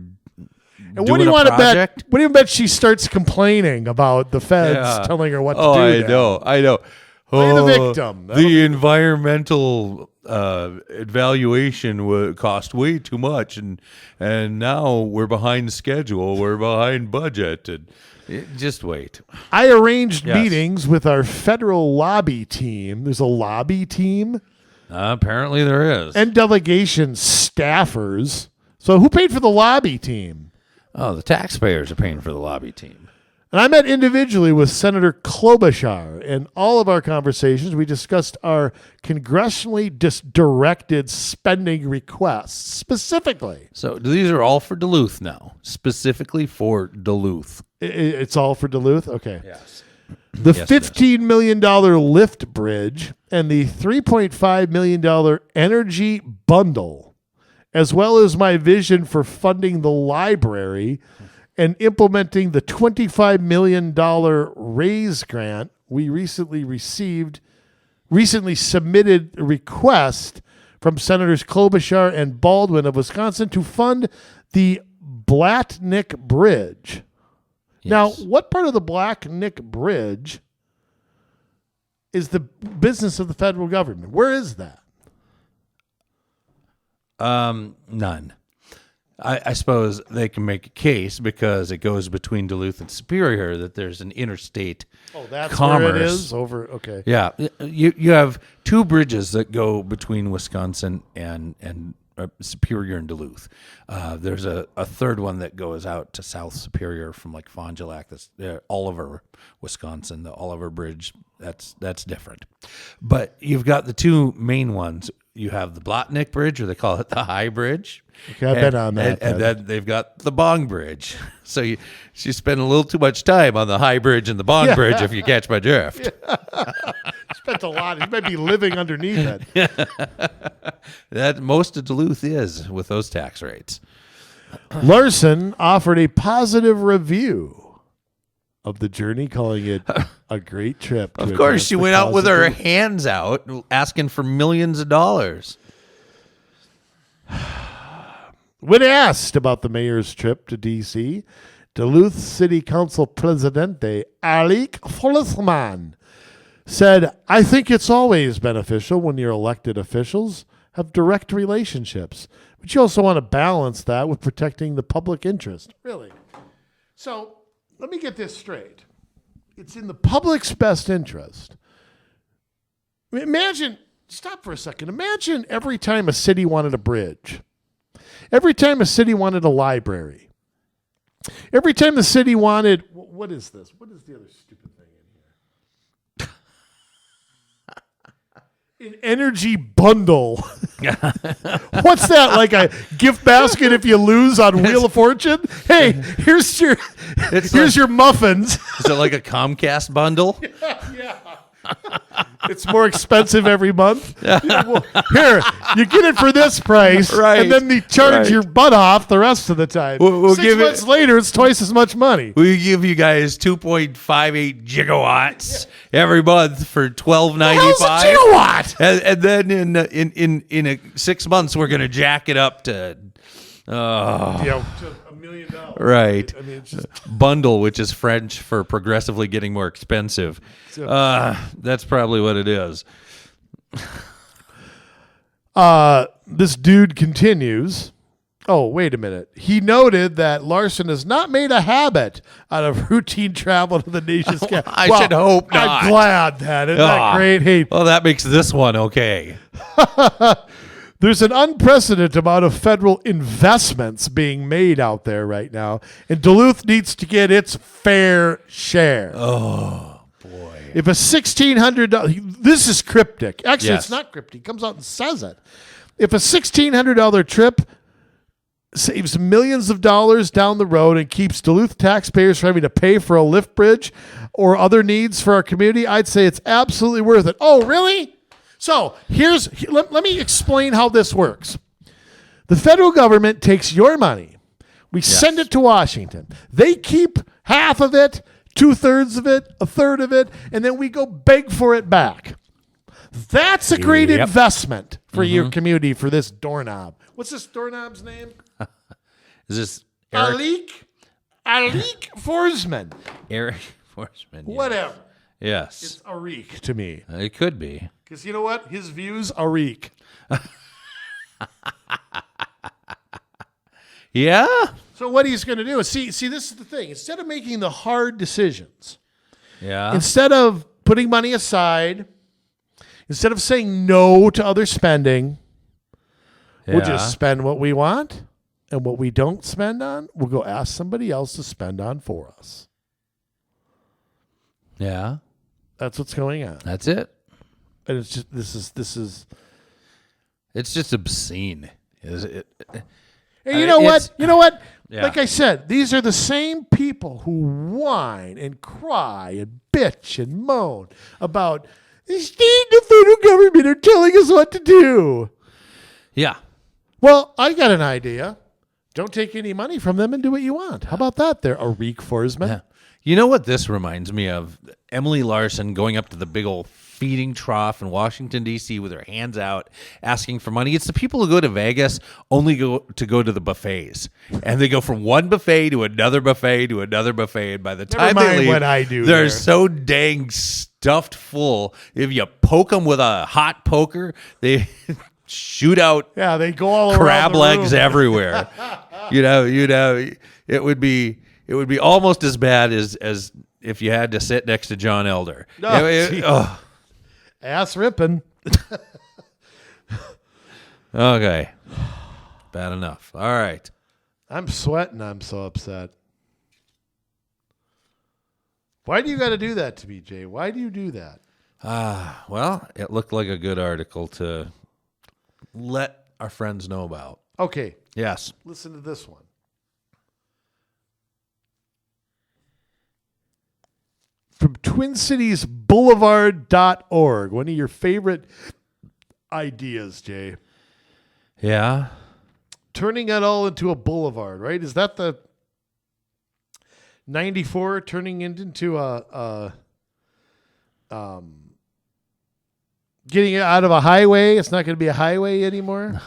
And what do you want to bet? What do you bet she starts complaining about the feds telling her what to do? I know. Play the victim. The environmental evaluation cost way too much, and now we're behind schedule. We're behind budget. And just wait. I arranged meetings with our federal lobby team. There's a lobby team. Apparently there is. And delegation staffers. So who paid for the lobby team? Oh, the taxpayers are paying for the lobby team. And I met individually with Senator Klobuchar. In all of our conversations, we discussed our congressionally directed spending requests specifically. So these are all for Duluth now, specifically for Duluth. It's all for Duluth? Okay. Yes. The $15 million lift bridge and the $3.5 million energy bundle, as well as my vision for funding the library and implementing the $25 million RAISE grant we recently submitted a request from Senators Klobuchar and Baldwin of Wisconsin to fund the Blatnik Bridge. Yes. Now, what part of the Blatnik Bridge is the business of the federal government? Where is that? None. I suppose they can make a case because it goes between Duluth and Superior that there's an interstate that's commerce. where it is? Okay. Yeah. You have two bridges that go between Wisconsin and Superior and Duluth. There's a third one that goes out to South Superior from like Fond du Lac, that's Oliver, Wisconsin, the Oliver Bridge. That's different. But you've got the two main ones. You have the Blatnik Bridge, or they call it the High Bridge. Okay, I've been on that. And then they've got the Bong Bridge. So you spend a little too much time on the High Bridge and the Bong Bridge, if you catch my drift. Spent a lot. You might be living underneath it. That most of Duluth is with those tax rates. Larson offered a positive review of the journey, calling it a great trip. Of course, she went out with her hands out, asking for millions of dollars. When asked about the mayor's trip to D.C., Duluth City Council Presidente Alik Folesman said, "I think it's always beneficial when your elected officials have direct relationships, but you also want to balance that with protecting the public interest." Really? So let me get this straight. It's in the public's best interest. Stop for a second. Imagine every time a city wanted a bridge, every time a city wanted a library, every time the city wanted, what is this? What is the other stupid thing in here? An energy bundle. What's that? Like a gift basket if you lose on Wheel of Fortune? Hey, here's your muffins. Is it like a Comcast bundle? Yeah. It's more expensive every month. Here, you get it for this price, right, and then they charge your butt off the rest of the time. We'll 6 months later, it's twice as much money. We give you guys 2.58 gigawatts every month for $12.95. Gigawatt? And then in 6 months, we're going to jack it up to to $1 million. Right. I mean, it's just bundle, which is French for progressively getting more expensive. That's probably what it is. This dude continues. Oh, wait a minute. He noted that Larson has not made a habit out of routine travel to the nation's capital. I should hope not. I'm glad that. Isn't that great? Hey, well, that makes this one okay. There's an unprecedented amount of federal investments being made out there right now, and Duluth needs to get its fair share. Oh, boy. If a $1,600, this is cryptic. Actually, Yes. it's not cryptic. He comes out and says it. If a $1,600 trip saves millions of dollars down the road and keeps Duluth taxpayers from having to pay for a lift bridge or other needs for our community, I'd say it's absolutely worth it. Oh, really? So let me explain how this works. The federal government takes your money. We send it to Washington. They keep half of it, 2/3 of it, 1/3 of it, and then we go beg for it back. That's a great investment for your community, for this doorknob. What's this doorknob's name? Is this Eric? Alik Forsman. Eric Forsman. Yeah. Whatever. Yes. It's Arik to me. It could be. Because you know what? His views, Arik. Yeah? So what he's going to do is, see, this is the thing. Instead of making the hard decisions, Yeah. instead of putting money aside, instead of saying no to other spending, we'll just spend what we want, and what we don't spend on, we'll go ask somebody else to spend on for us. Yeah. That's what's going on. That's it. And it's just this is It's just obscene. Is it? And you know what? You know what? Yeah. Like I said, these are the same people who whine and cry and bitch and moan about the state and the federal government are telling us what to do. Yeah. Well, I got an idea. Don't take any money from them and do what you want. How about that there, Arik Forsman? Yeah. You know what this reminds me of? Emily Larson going up to the big old feeding trough in Washington, D.C. with her hands out asking for money. It's the people who go to Vegas only go to the buffets. And they go from one buffet to another buffet to another buffet. And by the time they leave, what I do they're there. so dang stuffed full. If you poke them with a hot poker, they shoot out Yeah, they go all crab around the legs room. everywhere. you know, it would be almost as bad as if you had to sit next to John Elder. Oh, ass ripping. Okay. Bad enough. All right. I'm sweating. I'm so upset. Why do you got to do that to me, Jay? Why do you do that? Well, it looked like a good article to let our friends know about. Okay, Yes. listen to this one. From Twin Cities Boulevard.org, one of your favorite ideas, Jay. Yeah. Turning it all into a boulevard, right? Is that the 94 turning it into getting it out of a highway? It's not going to be a highway anymore.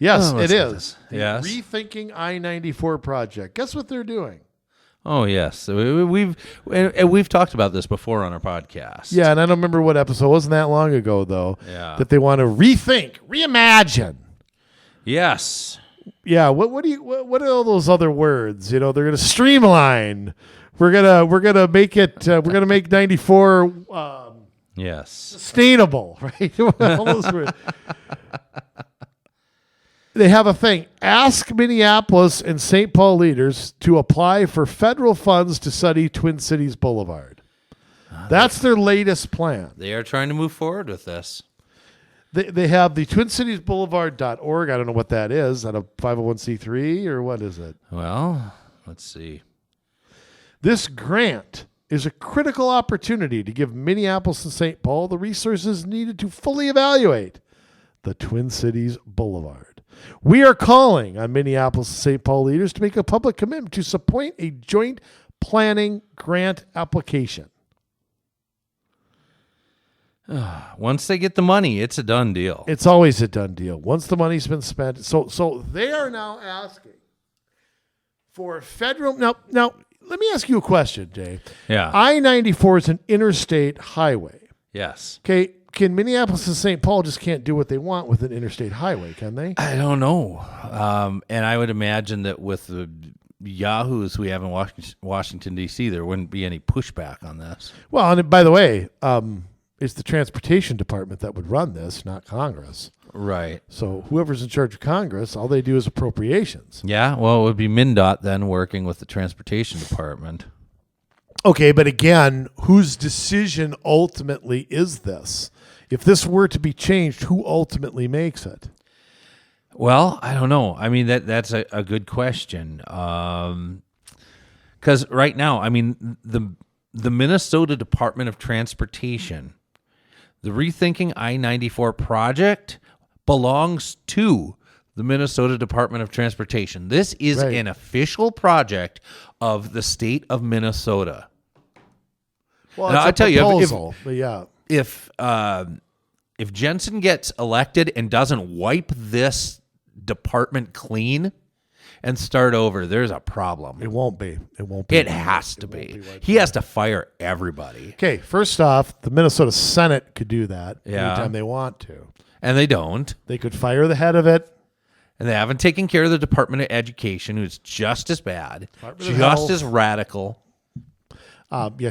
Yes, Oh, it let's look at is. this. The Yes. Rethinking I-94 project. Guess what they're doing? Oh, yes. So we've talked about this before on our podcast. Yeah, and I don't remember what episode. It wasn't that long ago, though, Yeah. that they want to rethink, reimagine. Yes. Yeah, what are all those other words? You know, they're going to streamline. We're gonna make it. We're gonna make 94 Yes. sustainable, right? All those words. They have a thing. Ask Minneapolis and St Paul leaders to apply for federal funds to study Twin Cities Boulevard. That's their latest plan. They are trying to move forward with this. They have the TwinCitiesBoulevard.org. I don't know what that is. Is that a 501c3 or what is it? Well, let's see. This grant is a critical opportunity to give Minneapolis and St. Paul the resources needed to fully evaluate the Twin Cities Boulevard. We are calling on Minneapolis and St. Paul leaders to make a public commitment to support a joint planning grant application. Once they get the money, it's a done deal. It's always a done deal. Once the money's been spent. So they are now asking for federal. Now, let me ask you a question, Jay. Yeah. I-94 is an interstate highway. Yes. Okay, can Minneapolis and St. Paul just can't do what they want with an interstate highway, can they? I don't know. And I would imagine that with the yahoos we have in Washington, D.C., there wouldn't be any pushback on this. Well, and by the way, it's the transportation department that would run this, not Congress. Right. So whoever's in charge of Congress, all they do is appropriations. Yeah, well, it would be MnDOT then working with the transportation department. Okay, but again, whose decision ultimately is this? If this were to be changed, who ultimately makes it? Well, I don't know. I mean, that's a good question. Because right now, I mean, the Minnesota Department of Transportation, the Rethinking I-94 project belongs to the Minnesota Department of Transportation. This is an official project of the state of Minnesota. Well, now, I tell proposal, you, if Jensen gets elected and doesn't wipe this department clean and start over, there's a problem. It won't be. It won't be. It has to be. He has to fire everybody. Okay, first off, the Minnesota Senate could do that anytime they want to. And they don't. They could fire the head of it. And they haven't taken care of the Department of Education, who's just as bad, Department of just Health. as radical.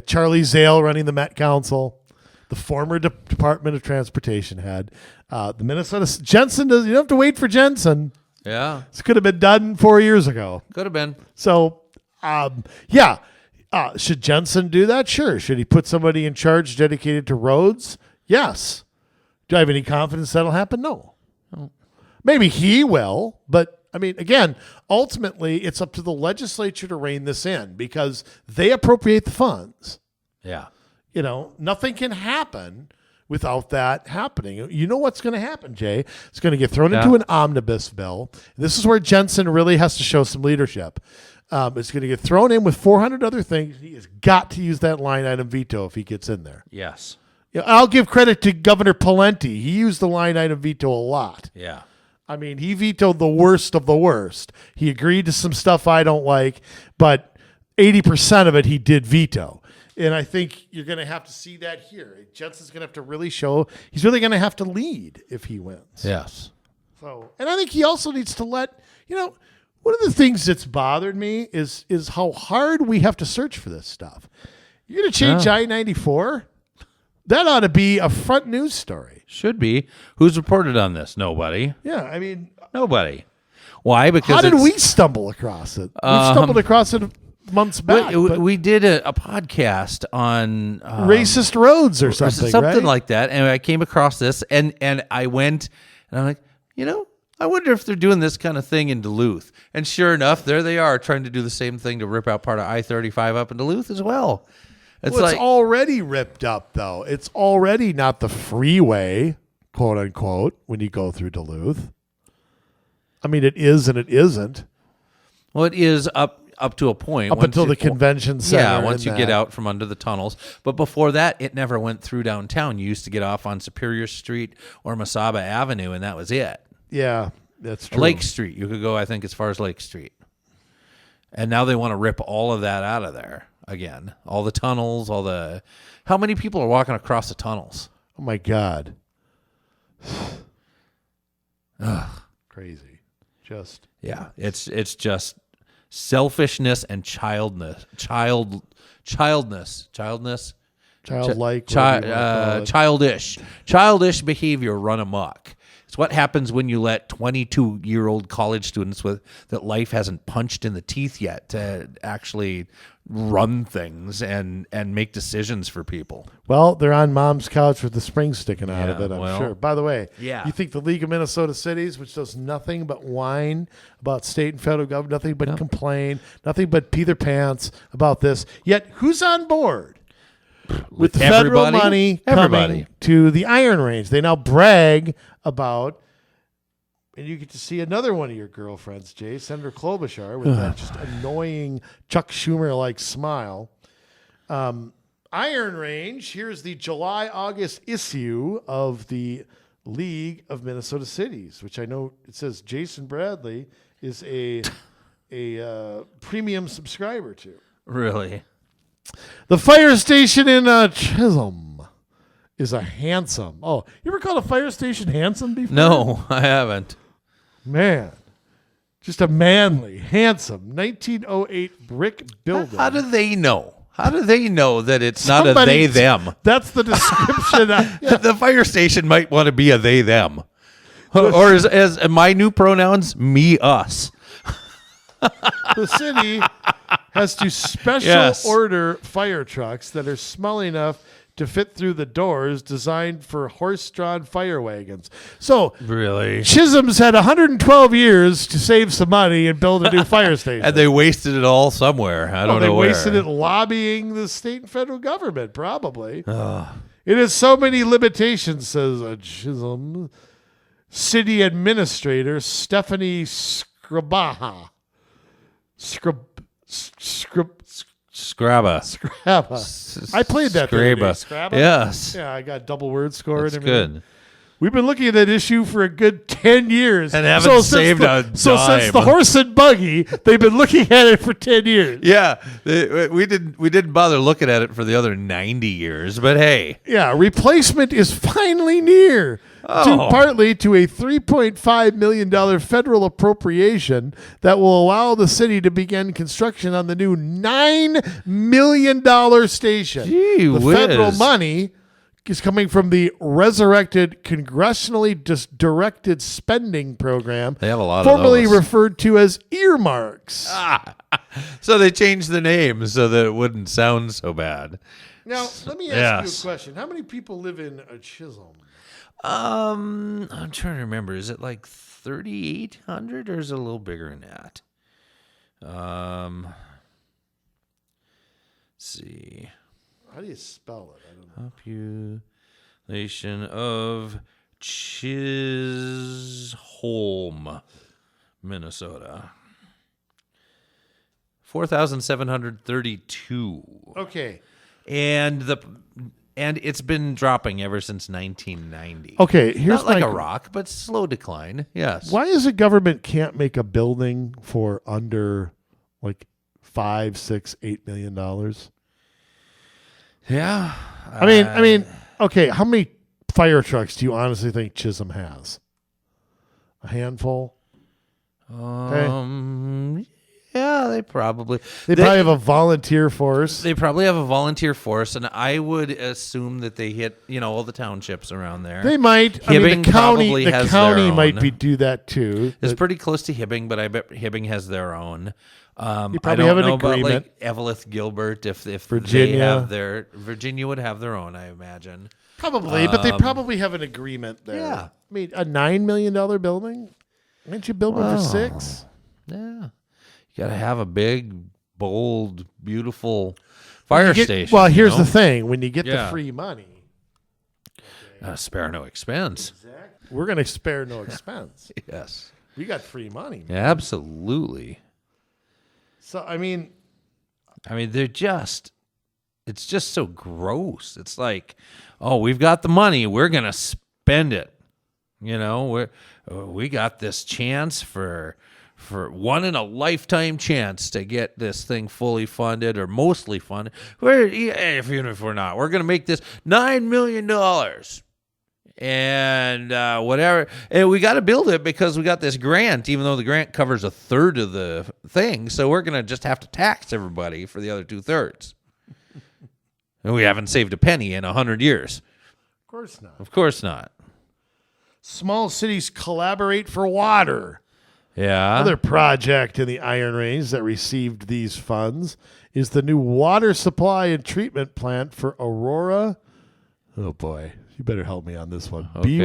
Charlie Zale running the Met Council, the former Department of Transportation head. The Minnesota Jensen does. You don't have to wait for Jensen. Yeah. This could have been done 4 years ago. Could have been. So, should Jensen do that? Sure. Should he put somebody in charge dedicated to roads? Yes. Do I have any confidence that'll happen? No. Maybe he will, but I mean, again, ultimately, it's up to the legislature to rein this in because they appropriate the funds. Yeah. You know, nothing can happen without that happening. You know what's going to happen, Jay? It's going to get thrown into an omnibus bill. This is where Jensen really has to show some leadership. It's going to get thrown in with 400 other things. He has got to use that line item veto if he gets in there. Yes. You know, I'll give credit to Governor Pawlenty. He used the line item veto a lot. Yeah. I mean, he vetoed the worst of the worst. He agreed to some stuff I don't like, but 80% of it he did veto. And I think you're going to have to see that here. Jensen's going to have to really show he's really going to have to lead if he wins. Yes. So, and I think he also needs to let, one of the things that's bothered me is how hard we have to search for this stuff. You're going to change I-94? That ought to be a front news story. Should be. Who's reported on this? Nobody. Yeah, I mean, nobody. Why? Because how did we stumble across it? We stumbled across it months back. We did a podcast on racist roads or something right? like that, and I came across this, and I went, and I'm like, I wonder if they're doing this kind of thing in Duluth. And sure enough, there they are trying to do the same thing to rip out part of I-35 up in Duluth as well. It's already ripped up, though. It's already not the freeway, quote unquote, when you go through Duluth. I mean, it is and it isn't. Well, it is up to a point. Up until the convention center. Yeah, once you get out from under the tunnels. But before that, it never went through downtown. You used to get off on Superior Street or Mesaba Avenue, and that was it. Yeah, that's true. Lake Street. You could go, I think, as far as Lake Street. And now they want to rip all of that out of there again. All the tunnels, how many people are walking across the tunnels? Oh, my God. Crazy. Yeah, it's just selfishness and childlike, childish behavior run amok. It's what happens when you let 22-year-old college students that life hasn't punched in the teeth yet to actually run things and make decisions for people. Well, they're on mom's couch with the spring sticking out of it, I'm sure. By the way, you think the League of Minnesota Cities, which does nothing but whine about state and federal government, nothing but complain, nothing but pee their pants about this, yet who's on board? With the federal money coming to the Iron Range. They now brag about, and you get to see another one of your girlfriends, Jay, Senator Klobuchar, with that just annoying Chuck Schumer-like smile. Iron Range, here's the July-August issue of the League of Minnesota Cities, which I know it says Jason Bradley is a premium subscriber to. Really? The fire station in Chisholm is a handsome. Oh, you ever called a fire station handsome before? No, I haven't. Man, just a manly, handsome 1908 brick building. How do they know? How do they know that it's not a Somebody- they-them? That's the description. The fire station might want to be a they-them. Or as my new pronouns, me, us. The city has to special Yes. order fire trucks that are small enough to fit through the doors, designed for horse-drawn fire wagons. So Really? Chisholm's had 112 years to save some money and build a new fire station. And they wasted it all somewhere. I don't They know where. wasted it lobbying the state and federal government, probably. It has so many limitations, says a Chisholm city administrator, Stephanie Scribaha. Scrabba. I played that the other day. Scrabba. Yes. Yeah, I got double word score. That's and everything. good. We've been looking at that issue for a good 10 years. And haven't saved a So since dime. the horse and buggy, they've been looking at it for 10 years. Yeah. We didn't bother looking at it for the other 90 years, but hey. Yeah, replacement is finally near. Oh. Partly to a $3.5 million federal appropriation that will allow the city to begin construction on the new $9 million station. Gee the whiz. federal money is coming from the resurrected congressionally directed spending program. They have a lot of formerly those. referred to as earmarks. So they changed the name so that it wouldn't sound so bad. Now, let me ask Yes. you a question. How many people live in Chisholm? I'm trying to remember. Is it like 3,800 or is it a little bigger than that? Let's see. How do you spell it? I don't know. Population of Chisholm, Minnesota. 4,732. Okay. And it's been dropping ever since 1990. Okay, here's Not like my a rock, but slow decline. Yes. Why is the government can't make a building for under like $5, $6, $8 million? Yeah. I mean, okay, how many fire trucks do you honestly think Chisholm has? A handful? Yeah, they probably have a volunteer force. They probably have a volunteer force, and I would assume that they hit all the townships around there. They might. Hibbing The probably county has their might own. be do that too. It's pretty close to Hibbing, but I bet Hibbing has their own. You probably I don't have an know about agreement. like Eveleth Gilbert if Virginia. they have Virginia would have their own, I imagine. Probably, but they probably have an agreement there. Yeah. I mean, a $9 million building? Why don't you build one for $6? Yeah. You got to have a big, bold, beautiful fire station. Well, here's the thing. When you get the free money, spare no expense. we're going to spare no expense. Yes. We got free money. Man. Absolutely. So, I mean, it's just so gross. It's like, oh, we've got the money. We're going to spend it. We got this chance for one in a lifetime chance to get this thing fully funded or mostly funded. Even if we're not, we're going to make this $9 million and whatever. And we got to build it because we got this grant, even though the grant covers a third of the thing. So we're going to just have to tax everybody for the other 2/3. And we haven't saved a penny in 100 years. of course not. Of course not. Small cities collaborate for water. Yeah. Another project in the Iron Range that received these funds is the new water supply and treatment plant for Aurora. Oh, boy. You better help me on this one. Okay.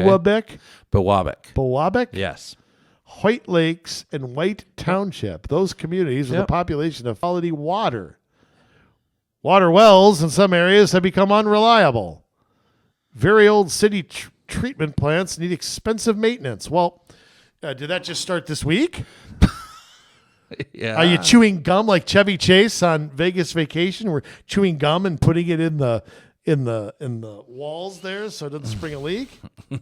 Biwabic? Yes. White Lakes and White Township. Those communities with a population of quality water. Water wells in some areas have become unreliable. Very old city treatment plants need expensive maintenance. Well, did that just start this week? Yeah. Are you chewing gum like Chevy Chase on Vegas Vacation? We're chewing gum and putting it in the walls there so it doesn't spring a leak. I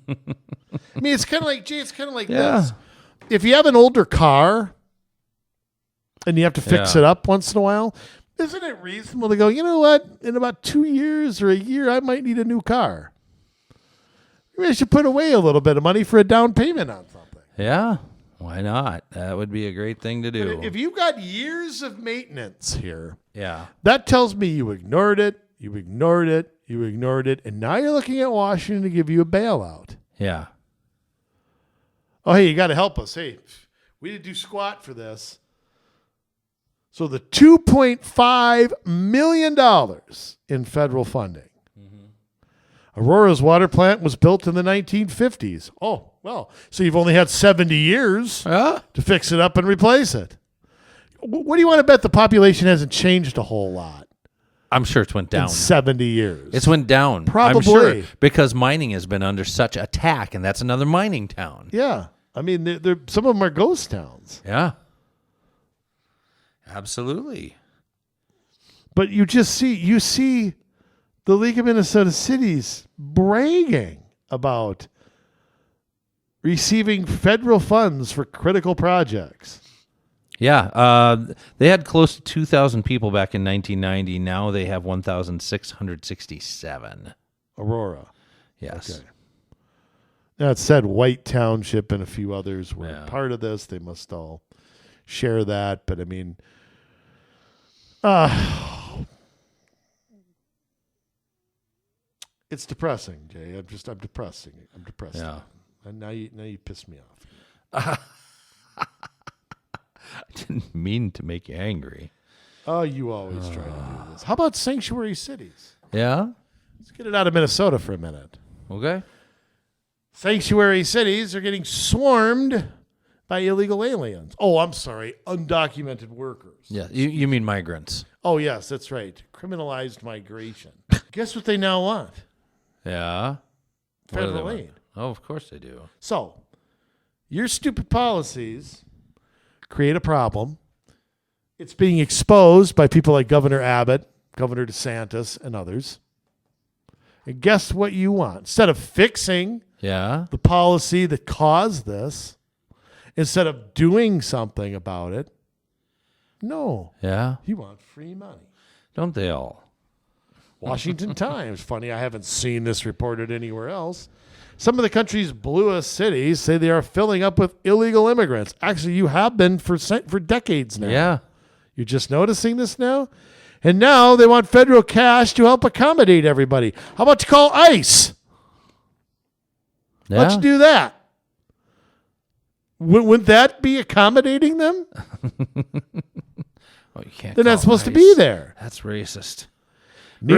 mean, it's kind of like this. If you have an older car and you have to fix it up once in a while, isn't it reasonable to go, you know what? In about 2 years or a year, I might need a new car. Maybe I should put away a little bit of money for a down payment on something. Yeah. Why not? That would be a great thing to do. If you've got years of maintenance here, Yeah. That tells me you ignored it, and now you're looking at Washington to give you a bailout. Yeah. Oh, hey, you got to help us. Hey, we didn't do squat for this. So the $2.5 million in federal funding. Aurora's water plant was built in the 1950s. Oh, well, so you've only had 70 years to fix it up and replace it. What do you want to bet the population hasn't changed a whole lot? I'm sure it's went down. In 70 years. It's went down. Probably. I'm sure, because mining has been under such attack, and that's another mining town. Yeah. I mean, some of them are ghost towns. Yeah. Absolutely. But you see the League of Minnesota Cities bragging about receiving federal funds for critical projects. Yeah. They had close to 2,000 people back in 1990. Now they have 1,667. Aurora. Yes. Okay. Now it said White Township and a few others were part of this. They must all share that. But I mean, it's depressing, Jay. I'm depressed. Yeah. And now you pissed me off. I didn't mean to make you angry. Oh, you always try to do this. How about sanctuary cities? Yeah. Let's get it out of Minnesota for a minute. Okay. Sanctuary cities are getting swarmed by illegal aliens. Oh, I'm sorry, undocumented workers. Yeah. You mean migrants? Oh, yes, that's right. Criminalized migration. Guess what they now want? Yeah. Federal aid. Oh, of course they do. So, your stupid policies create a problem. It's being exposed by people like Governor Abbott, Governor DeSantis, and others. And guess what you want? Instead of fixing the policy that caused this, instead of doing something about it, no. Yeah. You want free money. Don't they all? Washington Times. Funny, I haven't seen this reported anywhere else. Some of the country's bluest cities say they are filling up with illegal immigrants. Actually, you have been for decades now. Yeah. You're just noticing this now? And now they want federal cash to help accommodate everybody. How about you call ICE? Yeah. Let's do that. Wouldn't that be accommodating them? Oh, you can't. They're not supposed to ICE. be there. That's racist. New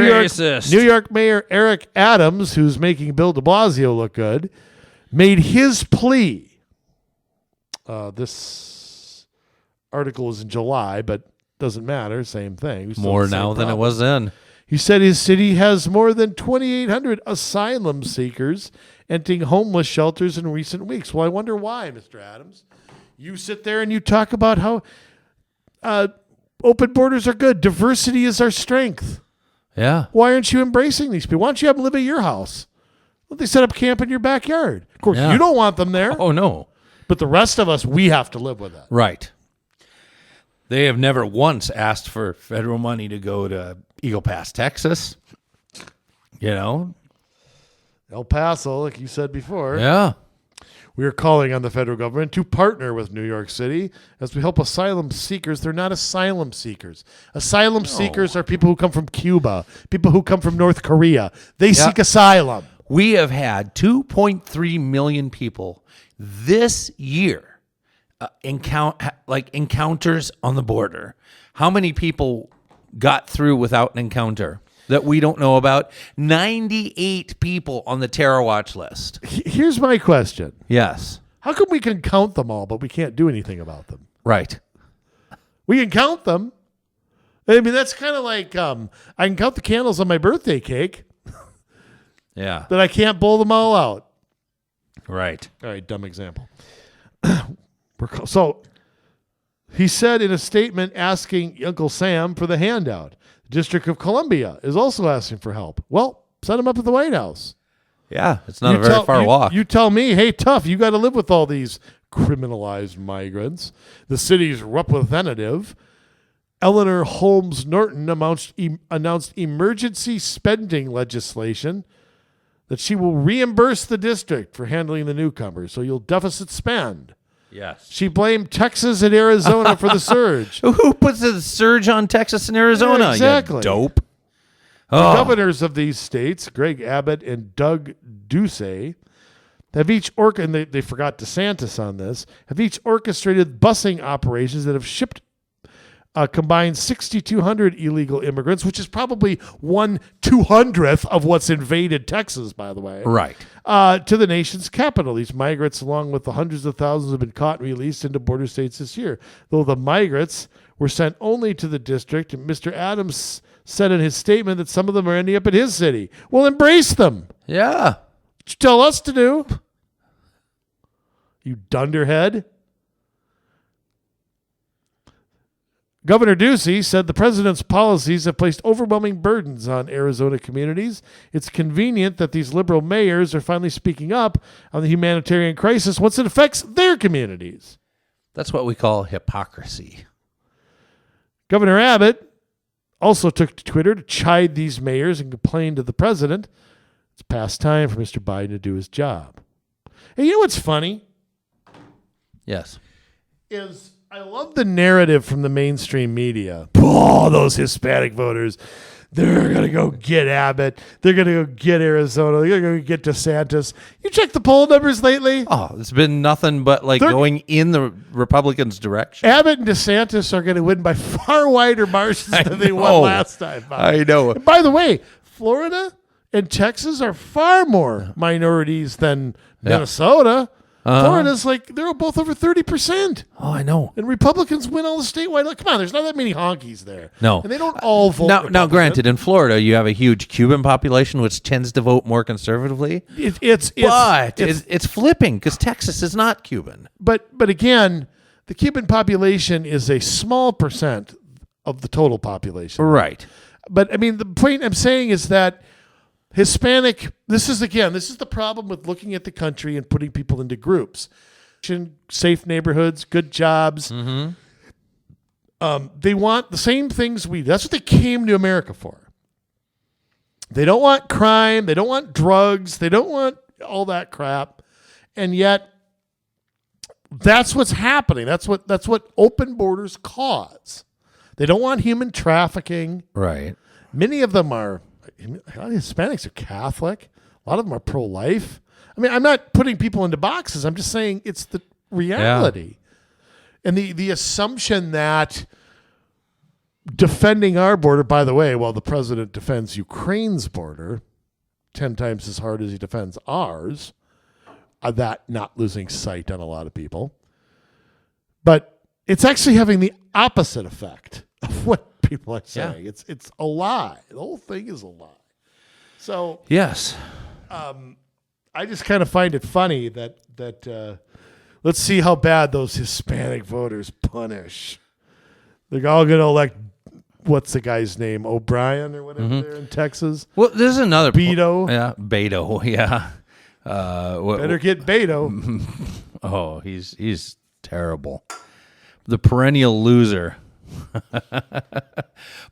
York Mayor Eric Adams, who's making Bill de Blasio look good, made his plea. This article is in July, but doesn't matter. Same thing. More now than it was then. He said his city has more than 2,800 asylum seekers entering homeless shelters in recent weeks. Well, I wonder why, Mr. Adams. You sit there and you talk about how open borders are good. Diversity is our strength. Yeah. Why aren't you embracing these people? Why don't you have them live at your house? Well, they set up camp in your backyard. Of course, you don't want them there. Oh, no. But the rest of us, we have to live with that. Right. They have never once asked for federal money to go to Eagle Pass, Texas. You know? El Paso, like you said before. Yeah. We are calling on the federal government to partner with New York City as we help asylum seekers. They're not asylum seekers. Asylum seekers are people who come from Cuba, people who come from North Korea. They seek asylum. We have had 2.3 million people this year encounters on the border. How many people got through without an encounter that we don't know about? 98 people on the terror watch list. Here's my question. Yes. How come we can count them all, but we can't do anything about them? Right. We can count them. I mean, that's kind of like I can count the candles on my birthday cake. Yeah. But I can't blow them all out. Right. All right, dumb example. So he said in a statement asking Uncle Sam for the handout. The District of Columbia is also asking for help. Well, set him up at the White House. Yeah, it's not a very far walk. You tell me, hey, tough, you got to live with all these criminalized migrants. The city's representative, Eleanor Holmes Norton, announced emergency spending legislation that she will reimburse the district for handling the newcomers. So you'll deficit spend. Yes. She blamed Texas and Arizona for the surge. Who puts a surge on Texas and Arizona? Yeah, exactly. You dope. The Oh. governors of these states, Greg Abbott and Doug Ducey, have each and they forgot DeSantis on this, have each orchestrated busing operations that have shipped a combined 6,200 illegal immigrants, which is probably 1/200th of what's invaded Texas, by the way. Right. To the nation's capital. These migrants, along with the hundreds of thousands, have been caught and released into border states this year. Though the migrants were sent only to the district, and Mr. Adams said in his statement that some of them are ending up in his city. Well, embrace them. Yeah. What you tell us to do? You dunderhead. Governor Ducey said the president's policies have placed overwhelming burdens on Arizona communities. It's convenient that these liberal mayors are finally speaking up on the humanitarian crisis once it affects their communities. That's what we call hypocrisy. Governor Abbott also took to Twitter to chide these mayors and complain to the president. It's past time for Mr. Biden to do his job. And you know what's funny? Yes. Is I love the narrative from the mainstream media. Oh, those Hispanic voters, they're going to go get Abbott. They're going to go get Arizona. They're going to go get DeSantis. You check the poll numbers lately? Oh, it's been nothing but going in the Republicans' direction. Abbott and DeSantis are going to win by far wider margins than they won last time. I know. And by the way, Florida and Texas are far more minorities than Minnesota. Florida's they're both over 30%. Oh, I know. And Republicans win all the statewide. Come on, there's not that many honkies there. No. And they don't all vote. Now, granted, in Florida, you have a huge Cuban population, which tends to vote more conservatively. It's flipping because Texas is not Cuban. But again, the Cuban population is a small percent of the total population. Right. But, I mean, the point I'm saying is that Hispanic, this is the problem with looking at the country and putting people into groups. Safe neighborhoods, good jobs. Mm-hmm. They want the same things we do. That's what they came to America for. They don't want crime. They don't want drugs. They don't want all that crap. And yet, that's what's happening. That's what open borders cause. They don't want human trafficking. Right. Many of them are. A lot of Hispanics are Catholic. A lot of them are pro-life. I mean, I'm not putting people into boxes. I'm just saying it's the reality. Yeah. And the assumption that defending our border, by the way, while the president defends Ukraine's border 10 times as hard as he defends ours, that not losing sight on a lot of people. But it's actually having the opposite effect of what people are saying. Yeah. It's a lie. The whole thing is a lie. So yes, I just kind of find it funny that let's see how bad those Hispanic voters punish. They're all going to elect what's the guy's name, O'Brien or whatever there in Texas. Well, there's another Beto. Beto. Yeah, better get Beto. Oh, he's terrible. The perennial loser.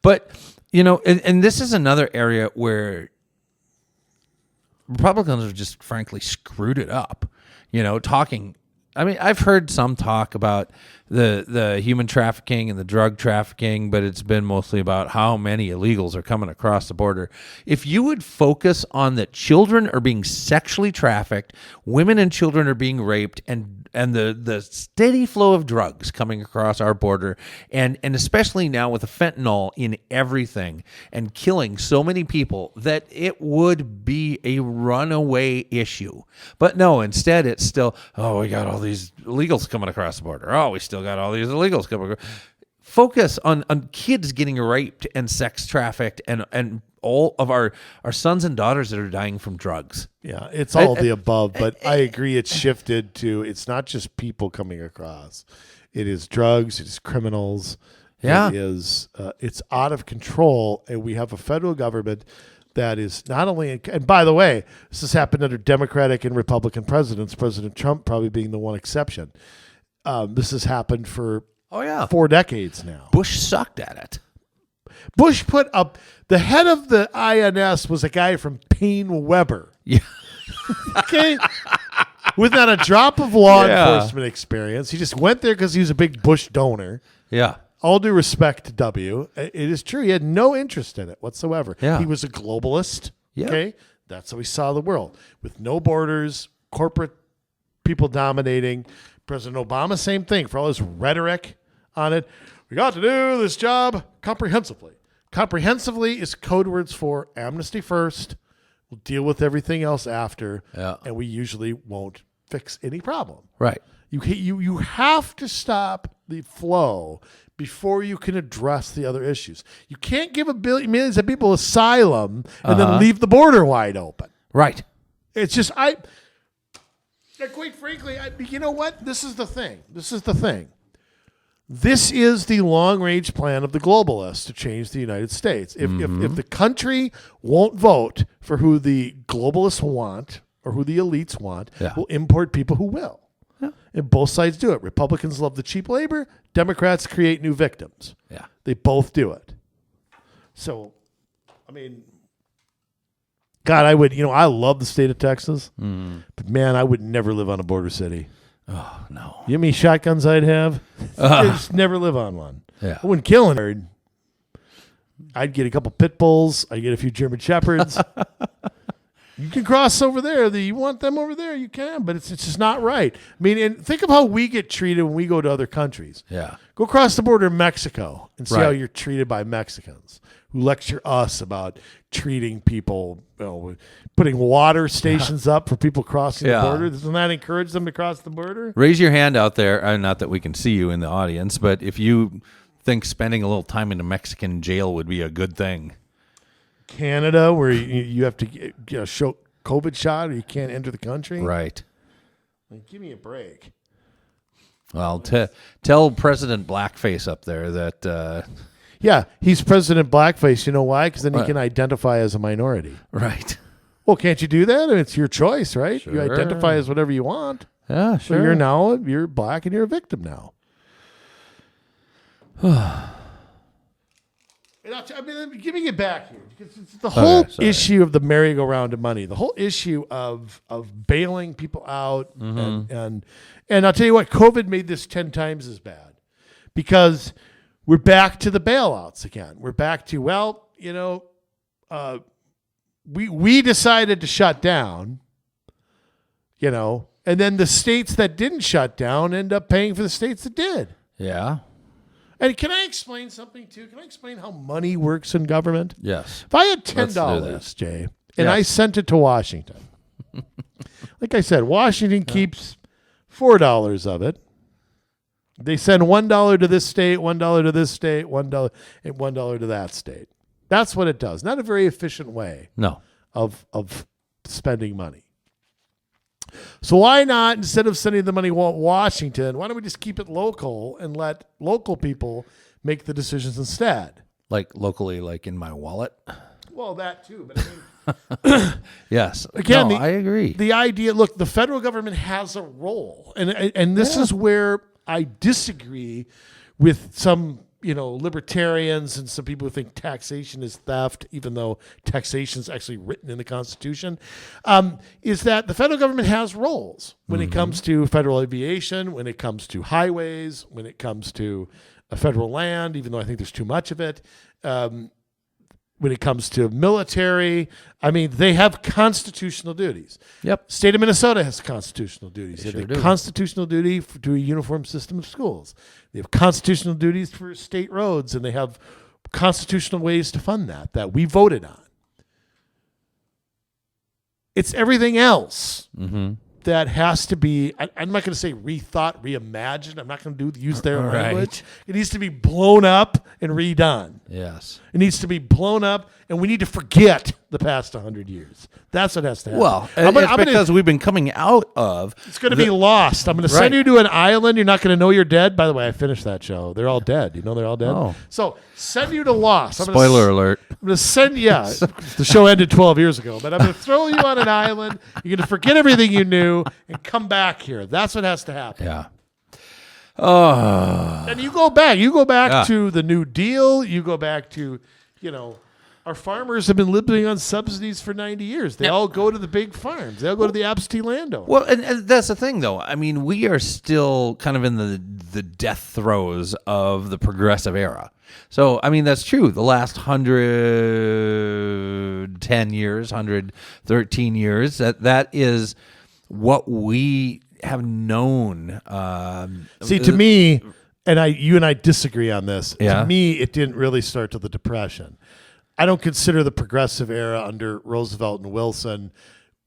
But, and this is another area where Republicans have just frankly screwed it up, talking. I mean, I've heard some talk about the human trafficking and the drug trafficking, but it's been mostly about how many illegals are coming across the border. If you would focus on that children are being sexually trafficked, women and children are being raped, and the steady flow of drugs coming across our border, and especially now with the fentanyl in everything and killing so many people, that it would be a runaway issue. But no, instead it's still, we got all these illegals coming across the border. Oh, we still got all these illegals coming across. Focus on kids getting raped and sex trafficked and all of our sons and daughters that are dying from drugs. Yeah, it's all the above, but I agree it's shifted to, it's not just people coming across. It is drugs, it is criminals. Yeah. It is, it's out of control, and we have a federal government that is not only, and by the way, this has happened under Democratic and Republican presidents, President Trump probably being the one exception. This has happened for 4 decades now. Bush sucked at it. Bush put up, the head of the INS was a guy from Payne Weber. Yeah. Okay. with not a drop of law Yeah. enforcement experience. He just went there because he was a big Bush donor. Yeah. All due respect to W. It is true. He had no interest in it whatsoever. Yeah. He was a globalist. Yeah. Okay. That's how he saw the world, with no borders, corporate people dominating. President Obama, same thing, for all his rhetoric on it. We got to do this job comprehensively. Comprehensively is code words for amnesty first. We'll deal with everything else after. Yeah. And we usually won't fix any problem. Right. You have to stop the flow before you can address the other issues. You can't give millions of people asylum and then leave the border wide open. Right. It's just, quite frankly, you know what? This is the thing. This is the long-range plan of the globalists to change the United States. If the country won't vote for who the globalists want or who the elites want, we'll import people who will. Yeah. And both sides do it. Republicans love the cheap labor. Democrats create new victims. Yeah. They both do it. So, I mean, God, I love the state of Texas, but man, I would never live on a border city. Oh, no. You know how many shotguns I'd have? I'd just never live on one. Yeah. I wouldn't kill him. I'd get a couple pit bulls. I'd get a few German shepherds. You can cross over there. You want them over there, you can, but it's just not right. I mean, and think of how we get treated when we go to other countries. Yeah. Go across the border in Mexico and see Right. how you're treated by Mexicans who lecture us about treating people, putting water stations up for people crossing the border. Doesn't that encourage them to cross the border? Raise your hand out there. Not that we can see you in the audience, but if you think spending a little time in a Mexican jail would be a good thing. Canada, where you have to get a show COVID shot or you can't enter the country. Right. Like, give me a break. Well, tell President Blackface up there that... Yeah, he's President Blackface. You know why? Because then he Right. can identify as a minority. Right. Well, can't you do that? I mean, it's your choice, right? You Sure. identify as whatever you want. Yeah, So sure. you're black and you're a victim now. Give me it back here. Because it's the whole issue of the merry-go-round of money, the whole issue of bailing people out. And I'll tell you what, COVID made this 10 times as bad because we're back to the bailouts again. We're back to, we decided to shut down, and then the states that didn't shut down end up paying for the states that did. Yeah. And can I explain something, too? Can I explain how money works in government? Yes. If I had Let's do $10, that. Jay, and I sent it to Washington, like I said, Washington keeps $4 of it. They send $1 to this state, $1 to this state, $1 and $1 to that state. That's what it does. Not a very efficient way No. of spending money. So why not, instead of sending the money to Washington, why don't we just keep it local and let local people make the decisions instead? Like locally, like in my wallet? Well, that too. But I mean, Yes. again, no, I agree. The idea, look, the federal government has a role. And this is where I disagree with some, libertarians and some people who think taxation is theft, even though taxation is actually written in the Constitution, is that the federal government has roles when it comes to federal aviation, when it comes to highways, when it comes to federal land, even though I think there's too much of it. When it comes to military, I mean, they have constitutional duties. Yep. State of Minnesota has constitutional duties. They They have sure a do. constitutional duty to a uniform system of schools. They have constitutional duties for state roads, and they have constitutional ways to fund that we voted on. It's everything else that has to be, I'm not going to say rethought, reimagined. I'm not going to use their Right. language. It needs to be blown up and redone. Yes. It needs to be blown up, and we need to forget the past 100 years. That's what has to happen. Well, I'm gonna- because we've been coming out of... it's going to be lost. I'm going to send Right. you to an island. You're not going to know you're dead. By the way, I finished that show. They're all dead. You know they're all dead? Oh. So send you to Lost. Spoiler alert. I'm going to send you. Yeah, the show ended 12 years ago. But I'm going to throw you on an island. You're going to forget everything you knew and come back here. That's what has to happen. Yeah. Oh. And you go back. You go back Yeah. to the New Deal. You go back to, Our farmers have been living on subsidies for 90 years. They all go to the big farms. They all go to the absentee landowner. Well, and that's the thing, though. I mean, we are still kind of in the death throes of the progressive era. So, I mean, that's true. The last 110 years, 113 years, that is what we have known. See, to me, you and I disagree on this. Yeah. To me, it didn't really start till the Depression. I don't consider the progressive era under Roosevelt and Wilson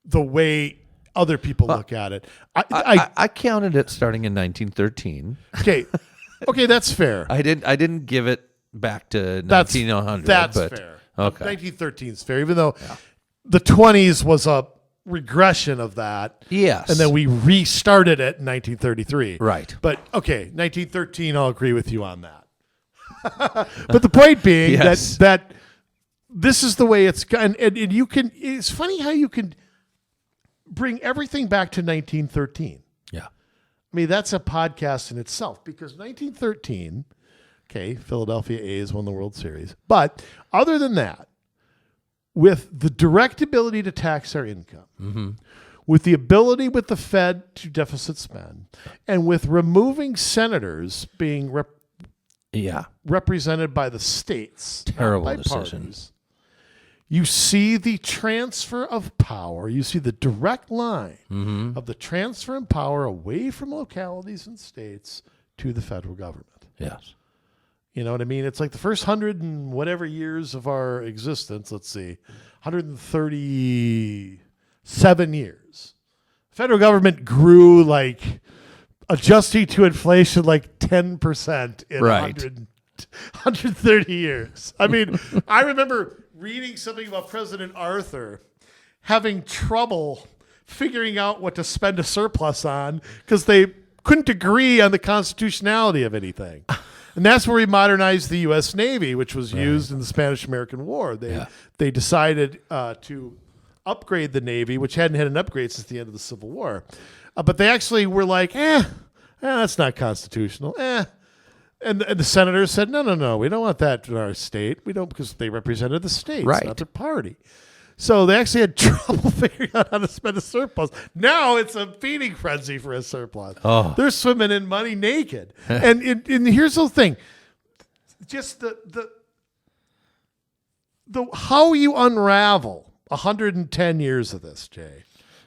the way other people look at it. I counted it starting in 1913. Okay, that's fair. I didn't give it back to 1900. That's but, fair. Okay. 1913 is fair, even though the 20s was a regression of that. Yes. And then we restarted it in 1933. Right. But, 1913, I'll agree with you on that. But the point being that this is the way it's gone. And you can, it's funny how you can bring everything back to 1913. Yeah. I mean, that's a podcast in itself because 1913, Philadelphia A's won the World Series. But other than that, with the direct ability to tax our income, with the ability with the Fed to deficit spend, and with removing senators being represented by the states, terrible not by decision. parties, you see the transfer of power. You see the direct line of the transfer of power away from localities and states to the federal government. Yes. You know what I mean? It's like the first 100 and whatever years of our existence, 137 years. Federal government grew like adjusting to inflation like 10% in 130 years. I mean, I remember reading something about President Arthur having trouble figuring out what to spend a surplus on because they couldn't agree on the constitutionality of anything. And that's where we modernized the U.S. Navy, which was used in the Spanish-American War. They decided to upgrade the Navy, which hadn't had an upgrade since the end of the Civil War. But they actually were like, that's not constitutional. And the senators said, no, we don't want that in our state. We don't, because they represented the states, not their party. So they actually had trouble figuring out how to spend a surplus. Now it's a feeding frenzy for a surplus. Oh. They're swimming in money naked. and here's the thing. Just the how you unravel 110 years of this, Jay.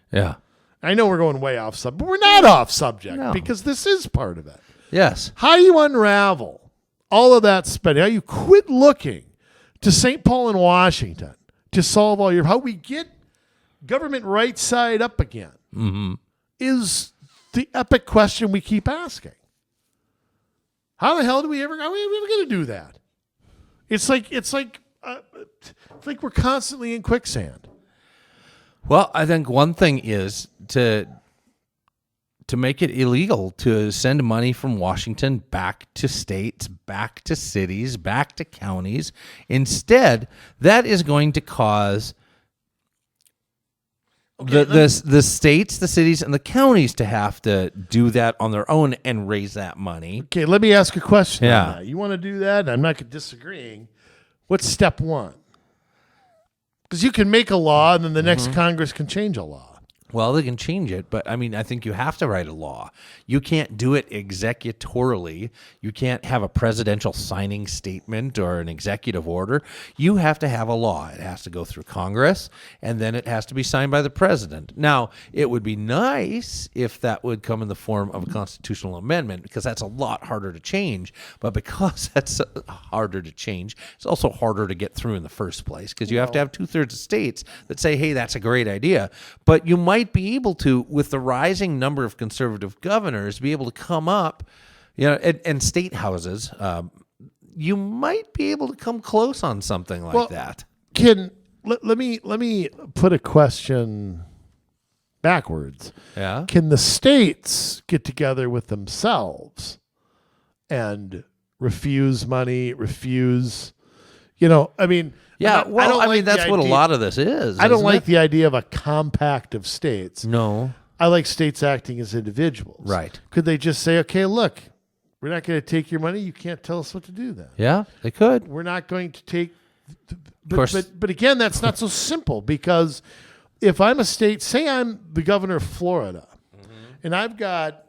Yeah. I know we're going way off subject, but we're not off subject because this is part of it. Yes. How you unravel all of that spending, how you quit looking to St. Paul and Washington to solve all how we get government right side up again is the epic question we keep asking. How the hell are we ever going to do that? It's like we're constantly in quicksand. Well, I think one thing is to make it illegal to send money from Washington back to states, back to cities, back to counties. Instead, that is going to cause the states, the cities, and the counties to have to do that on their own and raise that money. Okay, let me ask a question. Yeah. On that. You want to do that? I'm not disagreeing. What's step one? Because you can make a law, and then the next Congress can change a law. Well, they can change it, but I mean, I think you have to write a law. You can't do it executorily. You can't have a presidential signing statement or an executive order. You have to have a law. It has to go through Congress, and then it has to be signed by the president. Now, it would be nice if that would come in the form of a constitutional amendment, because that's a lot harder to change. But because that's harder to change, it's also harder to get through in the first place, because you have to have 2/3 of states that say, hey, that's a great idea. But you might be able to, with the rising number of conservative governors, be able to come up, and state houses, you might be able to come close on something like that. Let me put a question backwards. Yeah. Can the states get together with themselves and refuse money, Yeah, I mean, that's what a lot of this is. I don't like the idea of a compact of states. No. I like states acting as individuals. Right. Could they just say, okay, look, we're not going to take your money. You can't tell us what to do then. Yeah, they could. We're not going to take But again, that's not so simple, because if I'm a state, say I'm the governor of Florida, and I've got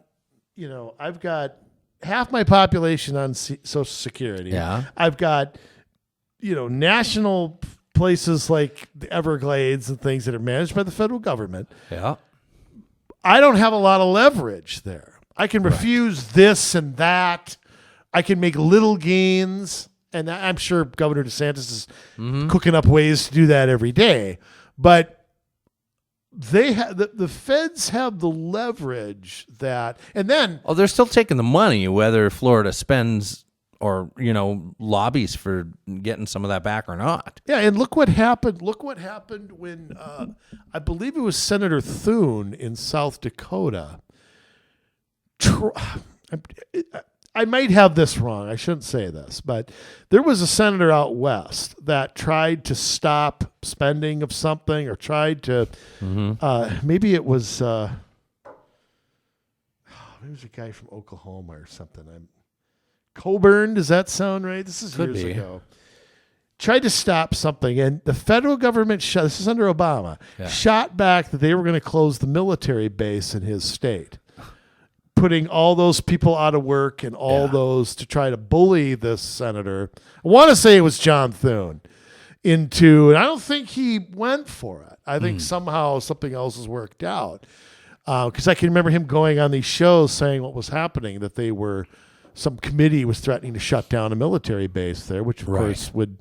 half my population on Social Security. Yeah. I've got, national places like the Everglades and things that are managed by the federal government. Yeah. I don't have a lot of leverage there. I can refuse this and that. I can make little gains. And I'm sure Governor DeSantis is cooking up ways to do that every day. But they have the feds have the leverage that, and then they're still taking the money, whether Florida spends or lobbies for getting some of that back or not. Yeah, and look what happened. Look what happened when I believe it was Senator Thune in South Dakota. I might have this wrong. I shouldn't say this, but there was a senator out west that tried to stop spending of something, or tried to. Maybe it was. Maybe it was a guy from Oklahoma or something. Coburn. Does that sound right? This is years ago. Tried to stop something, and the federal government shot. This is under Obama. Yeah. Shot back that they were going to close the military base in his state, putting all those people out of work and all those to try to bully this senator. I want to say it was John Thune and I don't think he went for it. I think somehow something else was worked out. Because I can remember him going on these shows saying what was happening, that some committee was threatening to shut down a military base there, which of course would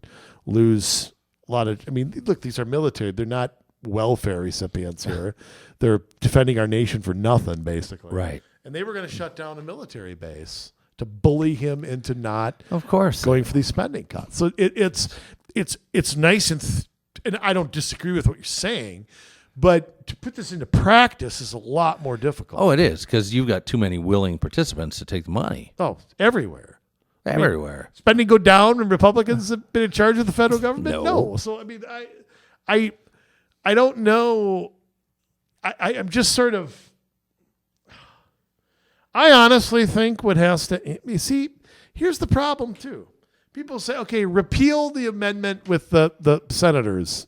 lose a lot of, look, these are military. They're not welfare recipients here. They're defending our nation for nothing, basically. Right. And they were going to shut down a military base to bully him into not, of course, going for these spending cuts. So it's nice, and I don't disagree with what you're saying, but to put this into practice is a lot more difficult. Oh, it is, because you've got too many willing participants to take the money. Oh, everywhere. Everywhere. Spending go down when Republicans have been in charge of the federal government? No. So I don't know. I'm just sort of. I honestly think what has to, you see, here's the problem too. People say, okay, repeal the amendment with the senators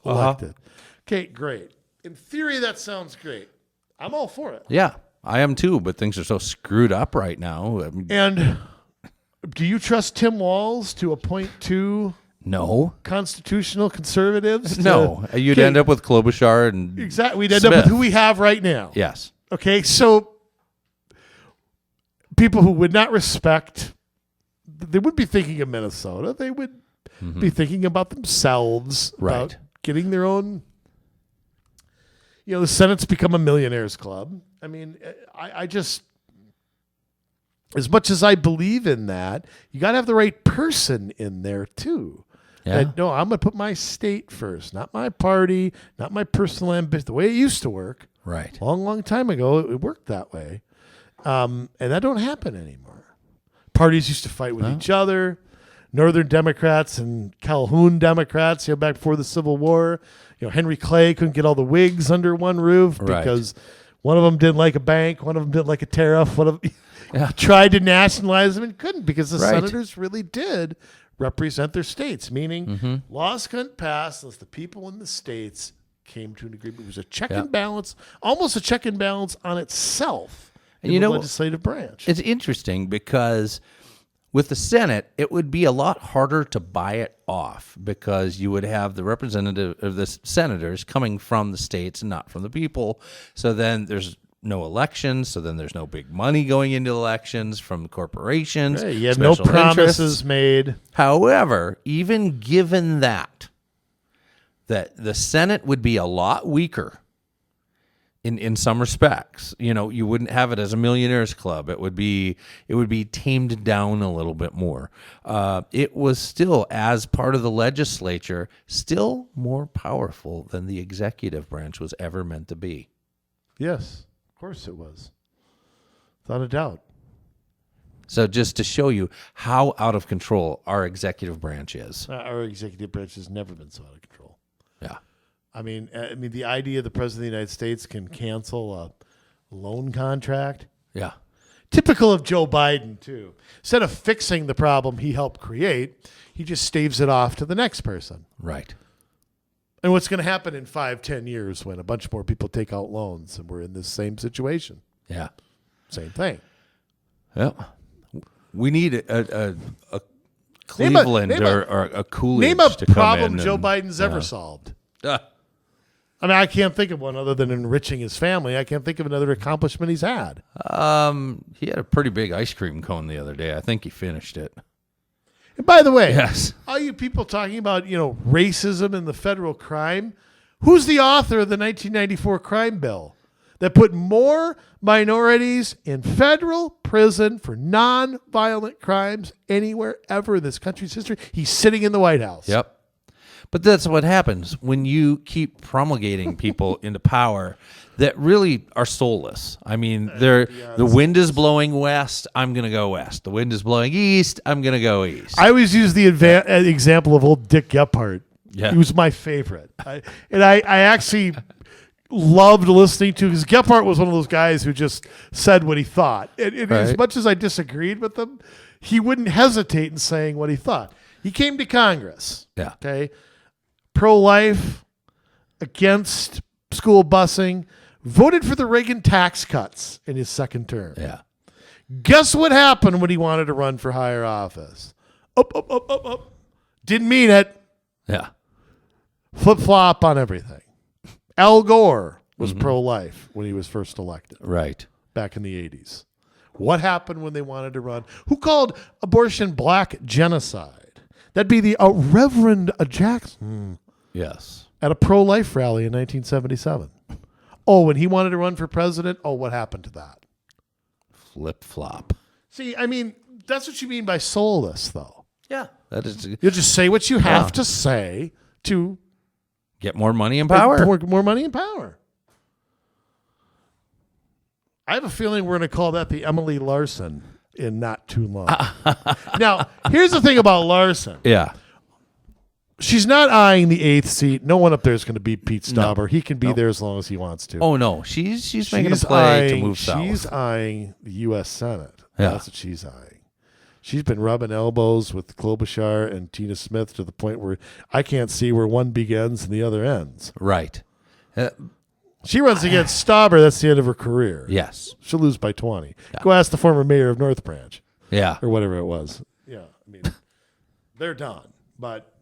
elected. Okay, great. In theory, that sounds great. I'm all for it. Yeah, I am too, but things are so screwed up right now. And do you trust Tim Walz to appoint two constitutional conservatives? No. You'd end up with Klobuchar and exactly. We'd end up with who we have right now. Yes. Okay, so people who would not respect, they would be thinking of Minnesota. They would be thinking about themselves, about getting their own. The Senate's become a millionaires club. I just, as much as I believe in that, you got to have the right person in there too. Yeah. No, I'm going to put my state first, not my party, not my personal ambition. The way it used to work, right, long time ago, it worked that way. And that don't happen anymore. Parties used to fight with each other. Northern Democrats and Calhoun Democrats, back before the Civil War. Henry Clay couldn't get all the Whigs under one roof because one of them didn't like a bank, one of them didn't like a tariff, one of them tried to nationalize them and couldn't, because the senators really did represent their states, meaning laws couldn't pass unless the people in the states came to an agreement. It was a check and balance, almost a check and balance on itself. And the legislative branch. It's interesting because with the Senate, it would be a lot harder to buy it off, because you would have the representative of the senators coming from the states and not from the people. So then there's no elections. So then there's no big money going into elections from corporations. Right, you have no promises made. However, even given that the Senate would be a lot weaker in some respects. You wouldn't have it as a millionaires club. It would be tamed down a little bit more. It was still, as part of the legislature, still more powerful than the executive branch was ever meant to be. Yes, of course it was. Without a doubt. So just to show you how out of control our executive branch is. Our executive branch has never been so out of control. Yeah. I mean, the idea the president of the United States can cancel a loan contract. Yeah. Typical of Joe Biden, too. Instead of fixing the problem he helped create, he just staves it off to the next person. Right. And what's going to happen in 5-10 years when a bunch more people take out loans and we're in this same situation? Yeah. Same thing. Yep. We need a Cleveland or a Coolidge Name a to come problem in Joe Biden's ever solved. Uh, I mean, I can't think of one other than enriching his family. I can't think of another accomplishment he's had. he had a pretty big ice cream cone the other day. I think he finished it. And by the way, Yes. all you people talking about, racism and the federal crime, who's the author of the 1994 crime bill that put more minorities in federal prison for non-violent crimes anywhere ever in this country's history? He's sitting in the White House. Yep. But that's what happens when you keep promulgating people into power that really are soulless. I mean, the wind is blowing west, I'm going to go west. The wind is blowing east, I'm going to go east. I always use the example of old Dick Gephardt. Yeah. He was my favorite. I actually loved listening to, because Gephardt was one of those guys who just said what he thought. And as Right. much as I disagreed with him, he wouldn't hesitate in saying what he thought. He came to Congress. Yeah. Okay. Pro-life, against school busing, voted for the Reagan tax cuts in his second term. Yeah. Guess what happened when he wanted to run for higher office? Up. Didn't mean it. Yeah. Flip-flop on everything. Al Gore was pro-life when he was first elected Right. back in the 80s. What happened when they wanted to run? Who called abortion black genocide? That'd be the Reverend Jackson Yes. at a pro-life rally in 1977. Oh, when he wanted to run for president, what happened to that? Flip-flop. See, I mean, that's what you mean by soulless, though. Yeah. That is You'll just say what you have to say to get more money and power. more money and power. I have a feeling we're going to call that the Emily Larson in not too long. Now, here's the thing about Larson. Yeah. She's not eyeing the 8th seat. No one up there is going to beat Pete Stauber. He can be there as long as he wants to. Oh, no. She's making a play to move south. She's eyeing the U.S. Senate. Yeah. That's what she's eyeing. She's been rubbing elbows with Klobuchar and Tina Smith to the point where I can't see where one begins and the other ends. Right. She runs against Stauber. That's the end of her career. Yes. She'll lose by 20. Go ask the former mayor of North Branch. Yeah. Or whatever it was. Yeah. I mean, they're done. But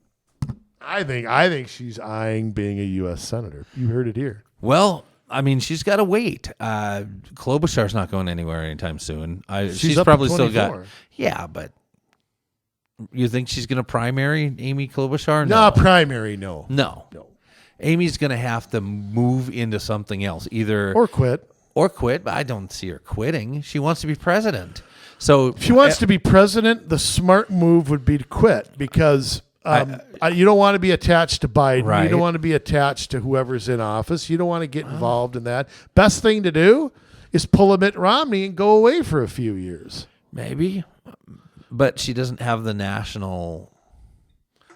I think she's eyeing being a U.S. senator. You heard it here. Well, I mean, she's got to wait. Klobuchar's not going anywhere anytime soon. She's up probably to still 24. got. Yeah, but you think she's going to primary Amy Klobuchar? No, primary, no. No. Amy's going to have to move into something else, either Or quit. But I don't see her quitting. She wants to be president. So If she wants to be president, the smart move would be to quit because you don't want to be attached to Biden. Right. You don't want to be attached to whoever's in office. You don't want to get involved in that. Best thing to do is pull a Mitt Romney and go away for a few years. maybe, but she doesn't have the national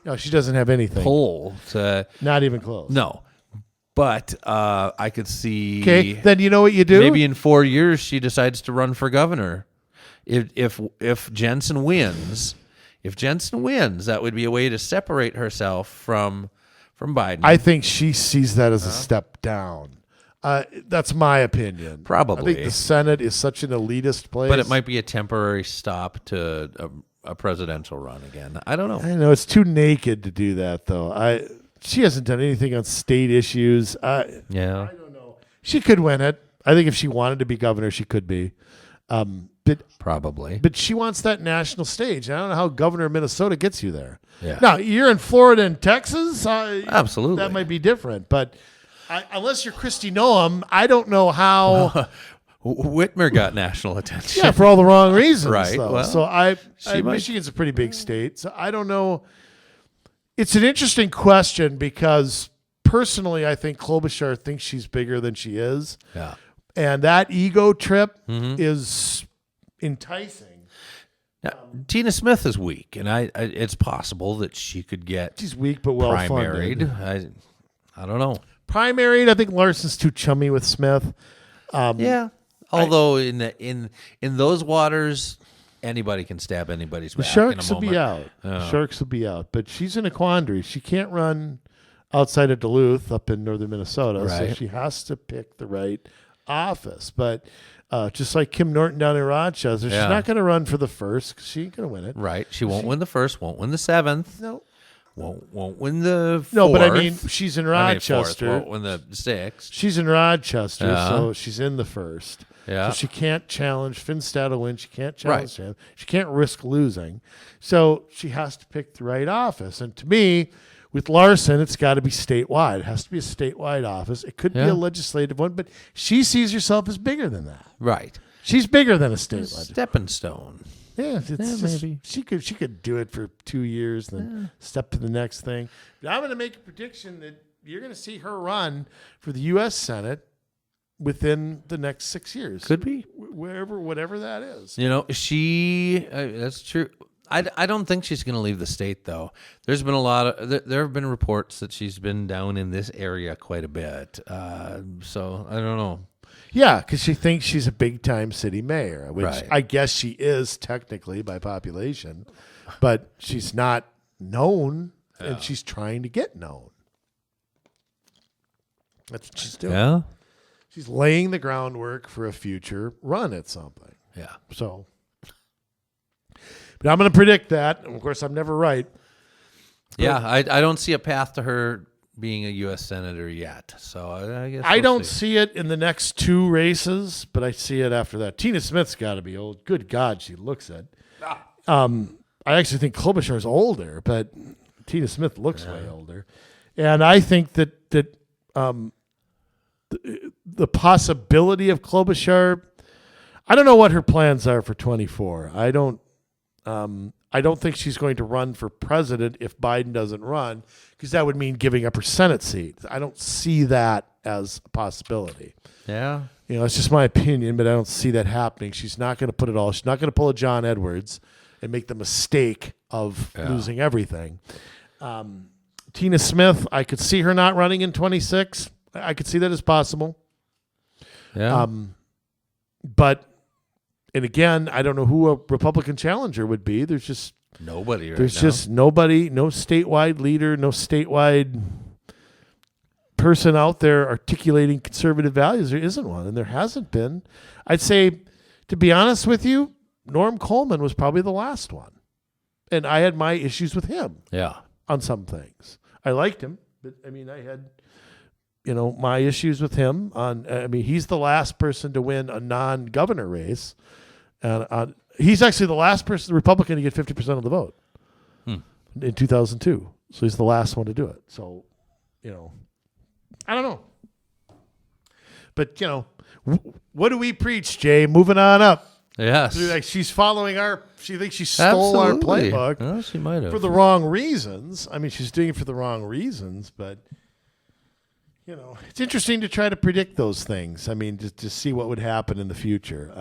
No, she doesn't have anything. pull to. Not even close. No, but I could see. Okay, then you know what you do? Maybe in 4 years she decides to run for governor. If Jensen wins, that would be a way to separate herself from Biden. I think she sees that as a step down. That's my opinion. Probably. I think the Senate is such an elitist place. But it might be a temporary stop to a presidential run again. I don't know. I know it's too naked to do that, though. She hasn't done anything on state issues. Yeah. I don't know. She could win it. I think if she wanted to be governor, she could be. Probably. But she wants that national stage. I don't know how governor of Minnesota gets you there. Yeah. Now, you're in Florida and Texas. Absolutely. That might be different. But unless you're Kristi Noem, I don't know how. Whitmer got national attention. Yeah, for all the wrong reasons. Right. Though. Well, so might- Michigan's a pretty big state. So I don't know. It's an interesting question because personally, I think Klobuchar thinks she's bigger than she is. Yeah. And that ego trip is enticing. Now, Tina Smith is weak, and it's possible that she could get She's weak but well primaried. funded. I don't know. Primaried, I think Larson's too chummy with Smith. Yeah, Although in those waters, anybody can stab anybody's back. The Sharks in a will be moment. out. The Sharks will be out. But she's in a quandary. She can't run outside of Duluth up in northern Minnesota. So Right. she has to pick the right office. But just like Kim Norton down in Rochester, she's not going to run for the first because she ain't going to win it. Right. She won't win the first, won't win the seventh. No. Won't win the fourth. No, but I mean, she's in fourth, Rochester. won't win the sixth. She's in Rochester, so she's in the first. Yeah. So she can't challenge. Finstad will win. She can't challenge him. She can't risk losing. So she has to pick the right office. And to me, with Larson, it's got to be statewide. It has to be a statewide office. It could be a legislative one, but she sees herself as bigger than that. Right. She's bigger than a state legislature. Stepping stone. Yeah, it's just, maybe. she could do it for 2 years, then step to the next thing. But I'm going to make a prediction that you're going to see her run for the U.S. Senate within the next 6 years. Could be. Whatever that is. You know, that's true. I don't think she's going to leave the state, though. There's been there have been reports that she's been down in this area quite a bit. So I don't know. Yeah, because she thinks she's a big-time city mayor, which Right. I guess she is technically by population, but she's not known, and she's trying to get known. That's what she's doing. Yeah. She's laying the groundwork for a future run at something. Yeah. So, but I'm going to predict that. Of course, I'm never right. Yeah. I don't see a path to her being a U.S. senator yet. So I guess I don't see it in the next 2 races, but I see it after that. Tina Smith's got to be old. Good God, she looks it. I actually think Klobuchar's older, but Tina Smith looks way older. And I think that the possibility of Klobuchar, I don't know what her plans are for 24. I don't think she's going to run for president if Biden doesn't run, because that would mean giving up her Senate seat. I don't see that as a possibility. Yeah. You know, it's just my opinion, but I don't see that happening. She's not going to put it all. She's not going to pull a John Edwards and make the mistake of losing everything. Tina Smith, I could see her not running in 26. I could see that as possible. Yeah. But, and again, I don't know who a Republican challenger would be. There's just nobody right There's now. just nobody, no statewide leader, no statewide person out there articulating conservative values. There isn't one, and there hasn't been. I'd say, to be honest with you, Norm Coleman was probably the last one. And I had my issues with him on some things. I liked him, but, I mean, I had, my issues with him. He's the last person to win a non-governor race. And he's actually the last person, the Republican, to get 50% of the vote in 2002. So he's the last one to do it. So, I don't know. But, what do we preach, Jay? Moving on up. Yes. Like she's following she thinks she stole our playbook Well, she might have. for the wrong reasons. I mean, she's doing it for the wrong reasons, but, it's interesting to try to predict those things. I mean, just to see what would happen in the future.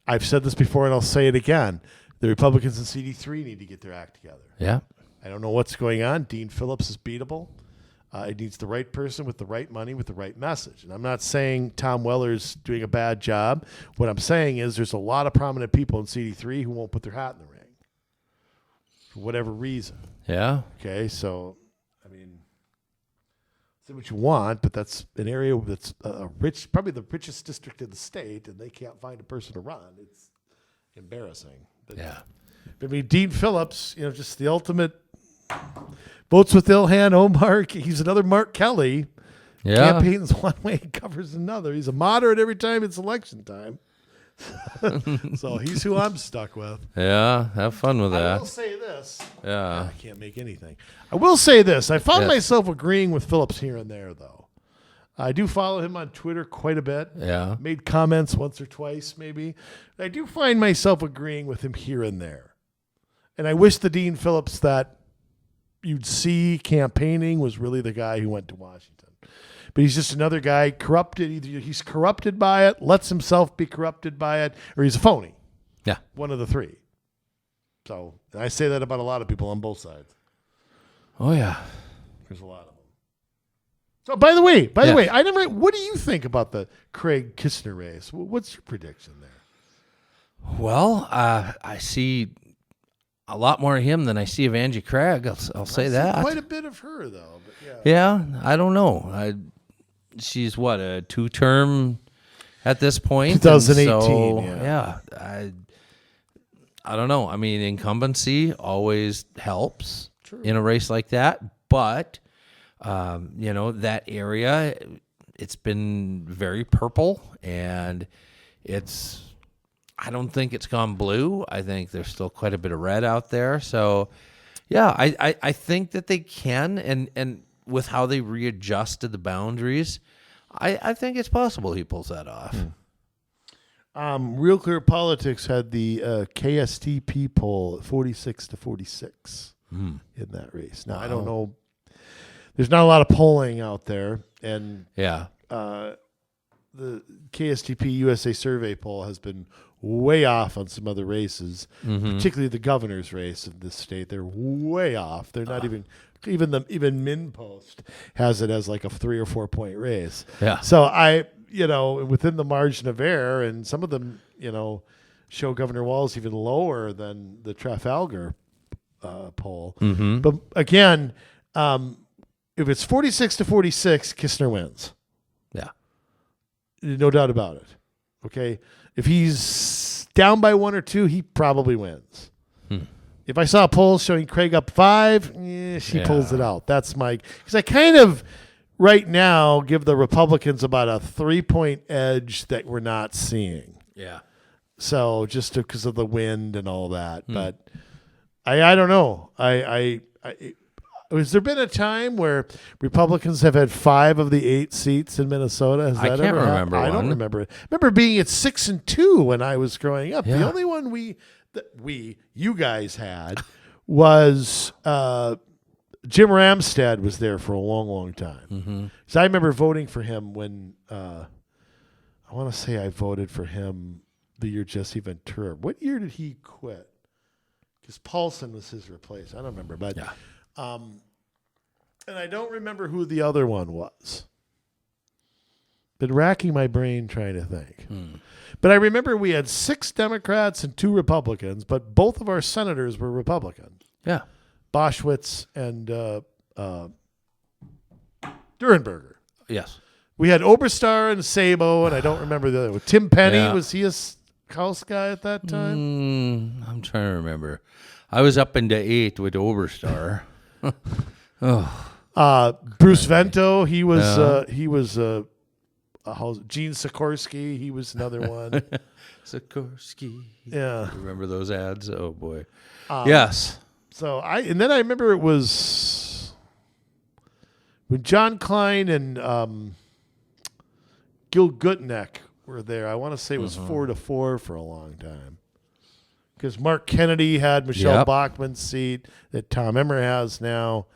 I've said this before and I'll say it again. The Republicans in CD3 need to get their act together. Yeah. I don't know what's going on. Dean Phillips is beatable. It needs the right person with the right money with the right message. And I'm not saying Tom Weller's doing a bad job. What I'm saying is there's a lot of prominent people in CD3 who won't put their hat in the ring for whatever reason. Yeah. Okay, so, I mean, say what you want, but that's an area that's probably the richest district in the state, and they can't find a person to run. It's embarrassing. But, I mean, Dean Phillips, just the ultimate votes with Ilhan Omar. He's another Mark Kelly. Yeah. Campaigns one way, covers another. He's a moderate every time it's election time. So he's who I'm stuck with. Yeah. Have fun with I that. will say this. Yeah. I can't make anything. I will say this. I found myself agreeing with Phillips here and there, though. I do follow him on Twitter quite a bit. Yeah. Made comments once or twice, maybe. I do find myself agreeing with him here and there. And I wish the Dean Phillips that you'd see campaigning was really the guy who went to Washington. But he's just another guy corrupted. Either he's corrupted by it, lets himself be corrupted by it, or he's a phony. Yeah. One of the three. So, and I say that about a lot of people on both sides. Oh, yeah. There's a lot of them. So, by the way, I never. What do you think about the Craig Kistner race? What's your prediction there? Well, I see a lot more of him than I see of Angie Craig. I'll say that. Quite a bit of her, though. But yeah, I don't know. She's what, a 2-term at this point? 2018. I don't know. I mean, incumbency always helps True. in a race like that, but that area, it's been very purple, and I don't think it's gone blue. I think there's still quite a bit of red out there. So, yeah, I think that they can, and with how they readjusted the boundaries, I think it's possible he pulls that off. Real Clear Politics had the KSTP poll at 46-46 in that race. Now, I don't know. There's not a lot of polling out there, and the KSTP USA survey poll has been way off on some other races, particularly the governor's race of this state. They're way off. They're not even MinPost has it as like a 3 or 4 point race. Yeah. So within the margin of error, and some of them, show Governor Walz even lower than the Trafalgar poll. But again, if it's 46-46, Kistner wins. Yeah. No doubt about it. Okay. If he's down by 1 or 2, he probably wins. If I saw a poll showing Craig up 5, she pulls it out. That's because I kind of right now give the Republicans about a 3-point edge that we're not seeing. Yeah. So just because of the wind and all that, but I don't know. Has there been a time where Republicans have had 5 of the 8 seats in Minnesota? Has that I can't remember. I don't remember it. I remember being at 6-2 when I was growing up. Yeah. The only one you guys had was Jim Ramstad was there for a long, long time. So I remember voting for him when I want to say I voted for him the year Jesse Ventura. What year did he quit? Because Paulson was his replacement. I don't remember, but and I don't remember who the other one was. Been racking my brain trying to think. But I remember we had 6 Democrats and 2 Republicans, but both of our senators were Republican. Yeah. Boschwitz and Durenberger. Yes. We had Oberstar and Sabo, and I don't remember the other one. Tim Penny, was he a House guy at that time? I'm trying to remember. I was up into 8 with Oberstar. Bruce Vento, he was Gene Sikorsky, he was another one. Sikorsky. Yeah. Remember those ads? Oh boy. Yes. So I remember it was when John Klein and Gil Gutnick were there. I want to say it was 4-4 for a long time. Because Mark Kennedy had Michelle Bachmann's seat that Tom Emmer has now.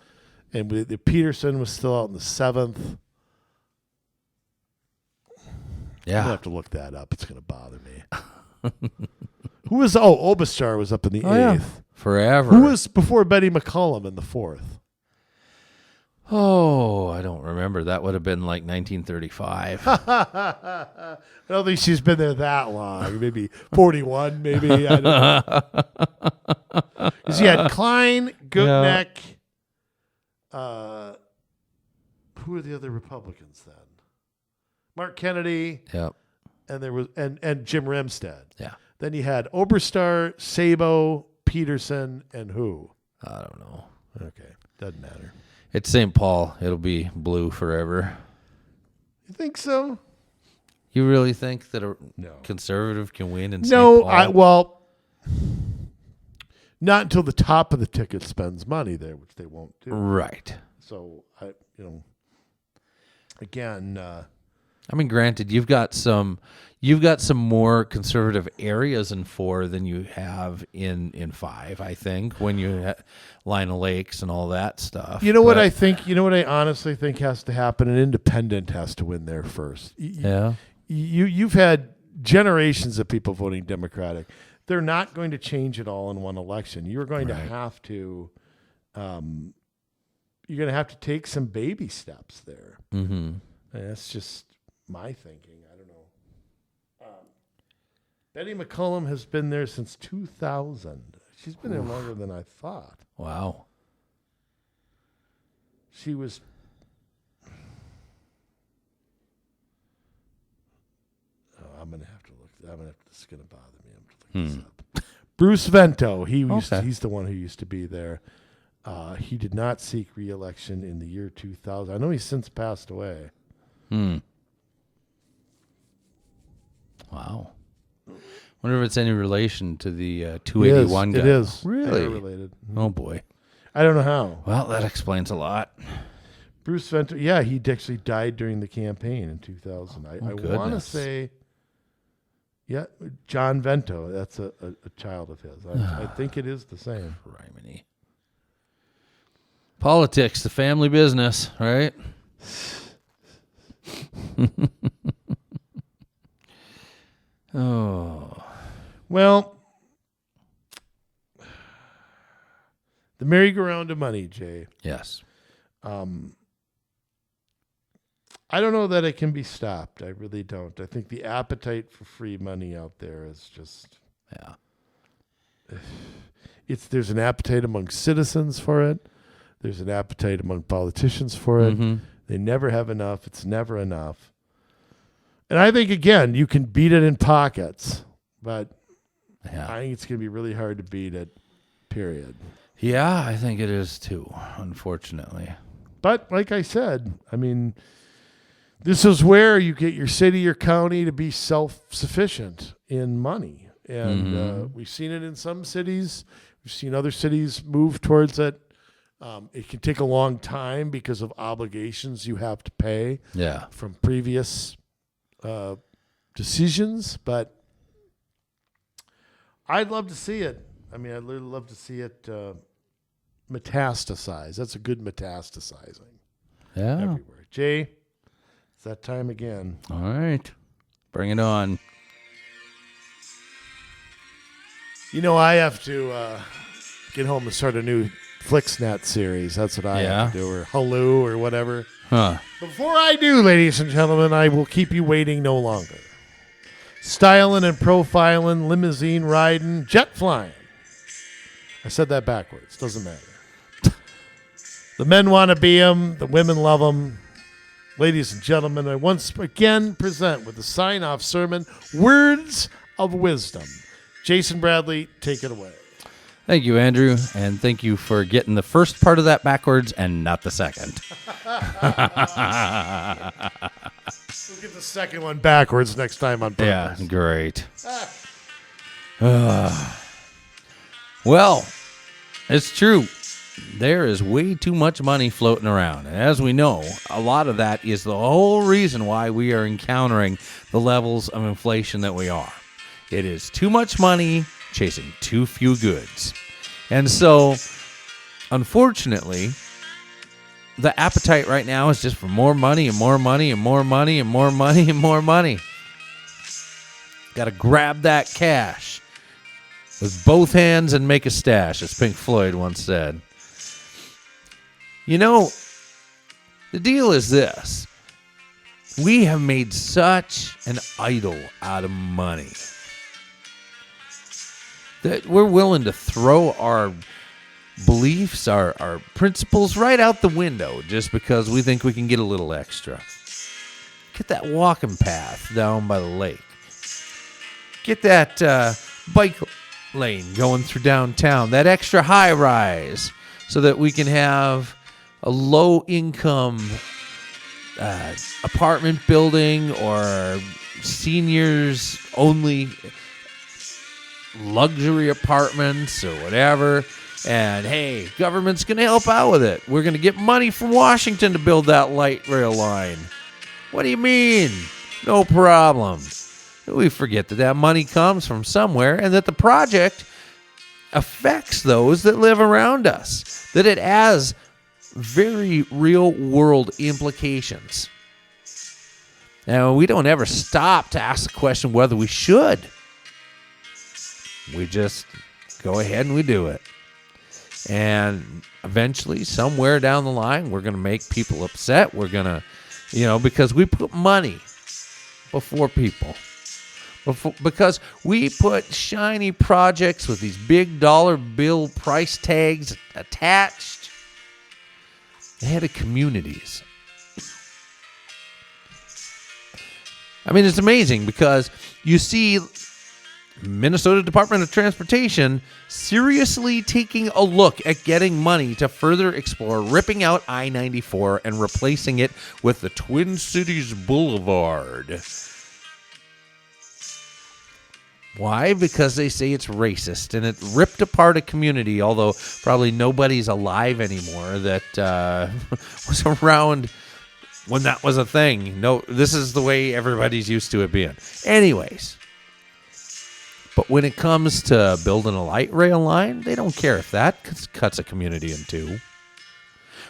And the Peterson was still out in the 7th. Yeah. I'm going to have to look that up. It's going to bother me. Who was, Oberstar was up in the 8th. Yeah. Forever. Who was before Betty McCollum in the 4th? Oh, I don't remember. That would have been like 1935. I don't think she's been there that long. Maybe 41, maybe. I don't know. Because you had Klein, Gutnick. Who were the other Republicans then? Mark Kennedy. Yep. And there was and Jim Remstead. Yeah. Then you had Oberstar, Sabo, Peterson, and who? I don't know. Okay. Doesn't matter. It's St. Paul. It'll be blue forever. You think so? You really think that a conservative can win in St. No, Paul? not until the top of the ticket spends money there, which they won't do. Right. So again. I mean, granted, you've got some more conservative areas in 4 than you have in 5. I think when you line of lakes and all that stuff. You know what I think? You know what I honestly think has to happen? An independent has to win there first. You've had generations of people voting Democratic. They're not going to change it all in one election. You're going to have to. you're going to have to take some baby steps there. Mm-hmm. And that's just my thinking. I don't know. Betty McCollum has been there since 2000. She's been there longer than I thought. Wow. She was... I'm going to have to look. This is going to bother me. I'm going to look this up. Bruce Vento. He's the one who used to be there. He did not seek re-election in the year 2000. I know he's since passed away. Wow. Wonder if it's any relation to the 281 guy. It is. Really? They are related. Oh, boy. I don't know how. Well, that explains a lot. Bruce Vento. Yeah, he actually died during the campaign in 2000. I want to say... Yeah, John Vento. That's a child of his. I think it is the same. Criminy. Politics, the family business, right? Oh. Well, the merry-go-round of money, Jay. Yes. I don't know that it can be stopped. I really don't. I think the appetite for free money out there is just... Yeah. There's an appetite among citizens for it. There's an appetite among politicians for it. Mm-hmm. They never have enough. It's never enough. And I think, again, you can beat it in pockets, but I think it's going to be really hard to beat it, period. Yeah, I think it is too, unfortunately. But like I said, I mean, this is where you get your city or county to be self-sufficient in money. And we've seen it in some cities. We've seen other cities move towards it. It can take a long time because of obligations you have to pay from previous decisions. But I'd love to see it. I mean, I'd really love to see it metastasize. That's a good metastasizing. Yeah. Everywhere. Jay, it's that time again. All right. Bring it on. You know, I have to get home and start a new Flixnet series. That's what I have to do, or Hulu or whatever. Huh. Before I do, ladies and gentlemen, I will keep you waiting no longer. Styling and profiling, limousine riding, jet flying. I said that backwards. Doesn't matter. The men want to be them. The women love them. Ladies and gentlemen, I once again present with the sign-off sermon, Words of Wisdom. Jason Bradley, take it away. Thank you, Andrew, and thank you for getting the first part of that backwards and not the second. We'll get the second one backwards next time on purpose. Yeah, great. Well, it's true. There is way too much money floating around. And as we know, a lot of that is the whole reason why we are encountering the levels of inflation that we are. It is too much money chasing too few goods. And so, unfortunately, the appetite right now is just for more money and more money and more money and more money and more money. Got to grab that cash with both hands and make a stash, as Pink Floyd once said. You know, the deal is this. We have made such an idol out of money that we're willing to throw our beliefs, our principles right out the window just because we think we can get a little extra. Get that walking path down by the lake. Get that bike lane going through downtown, that extra high rise, so that we can have a low income apartment building or seniors only luxury apartments or whatever. And hey, government's going to help out with it. We're going to get money from Washington to build that light rail line. What do you mean? No problem. We forget that that money comes from somewhere and that the project affects those that live around us, that it has very real world implications. Now, we don't ever stop to ask the question whether we should. We just go ahead and we do it. And eventually, somewhere down the line, we're going to make people upset. We're going to, because we put money before people. Because we put shiny projects with these big dollar bill price tags attached ahead of communities. I mean, it's amazing because you see Minnesota Department of Transportation seriously taking a look at getting money to further explore ripping out I-94 and replacing it with the Twin Cities Boulevard. Why? Because they say it's racist and it ripped apart a community, although probably nobody's alive anymore that was around when that was a thing. No, this is the way everybody's used to it being. Anyways, but when it comes to building a light rail line, they don't care if that cuts a community in two.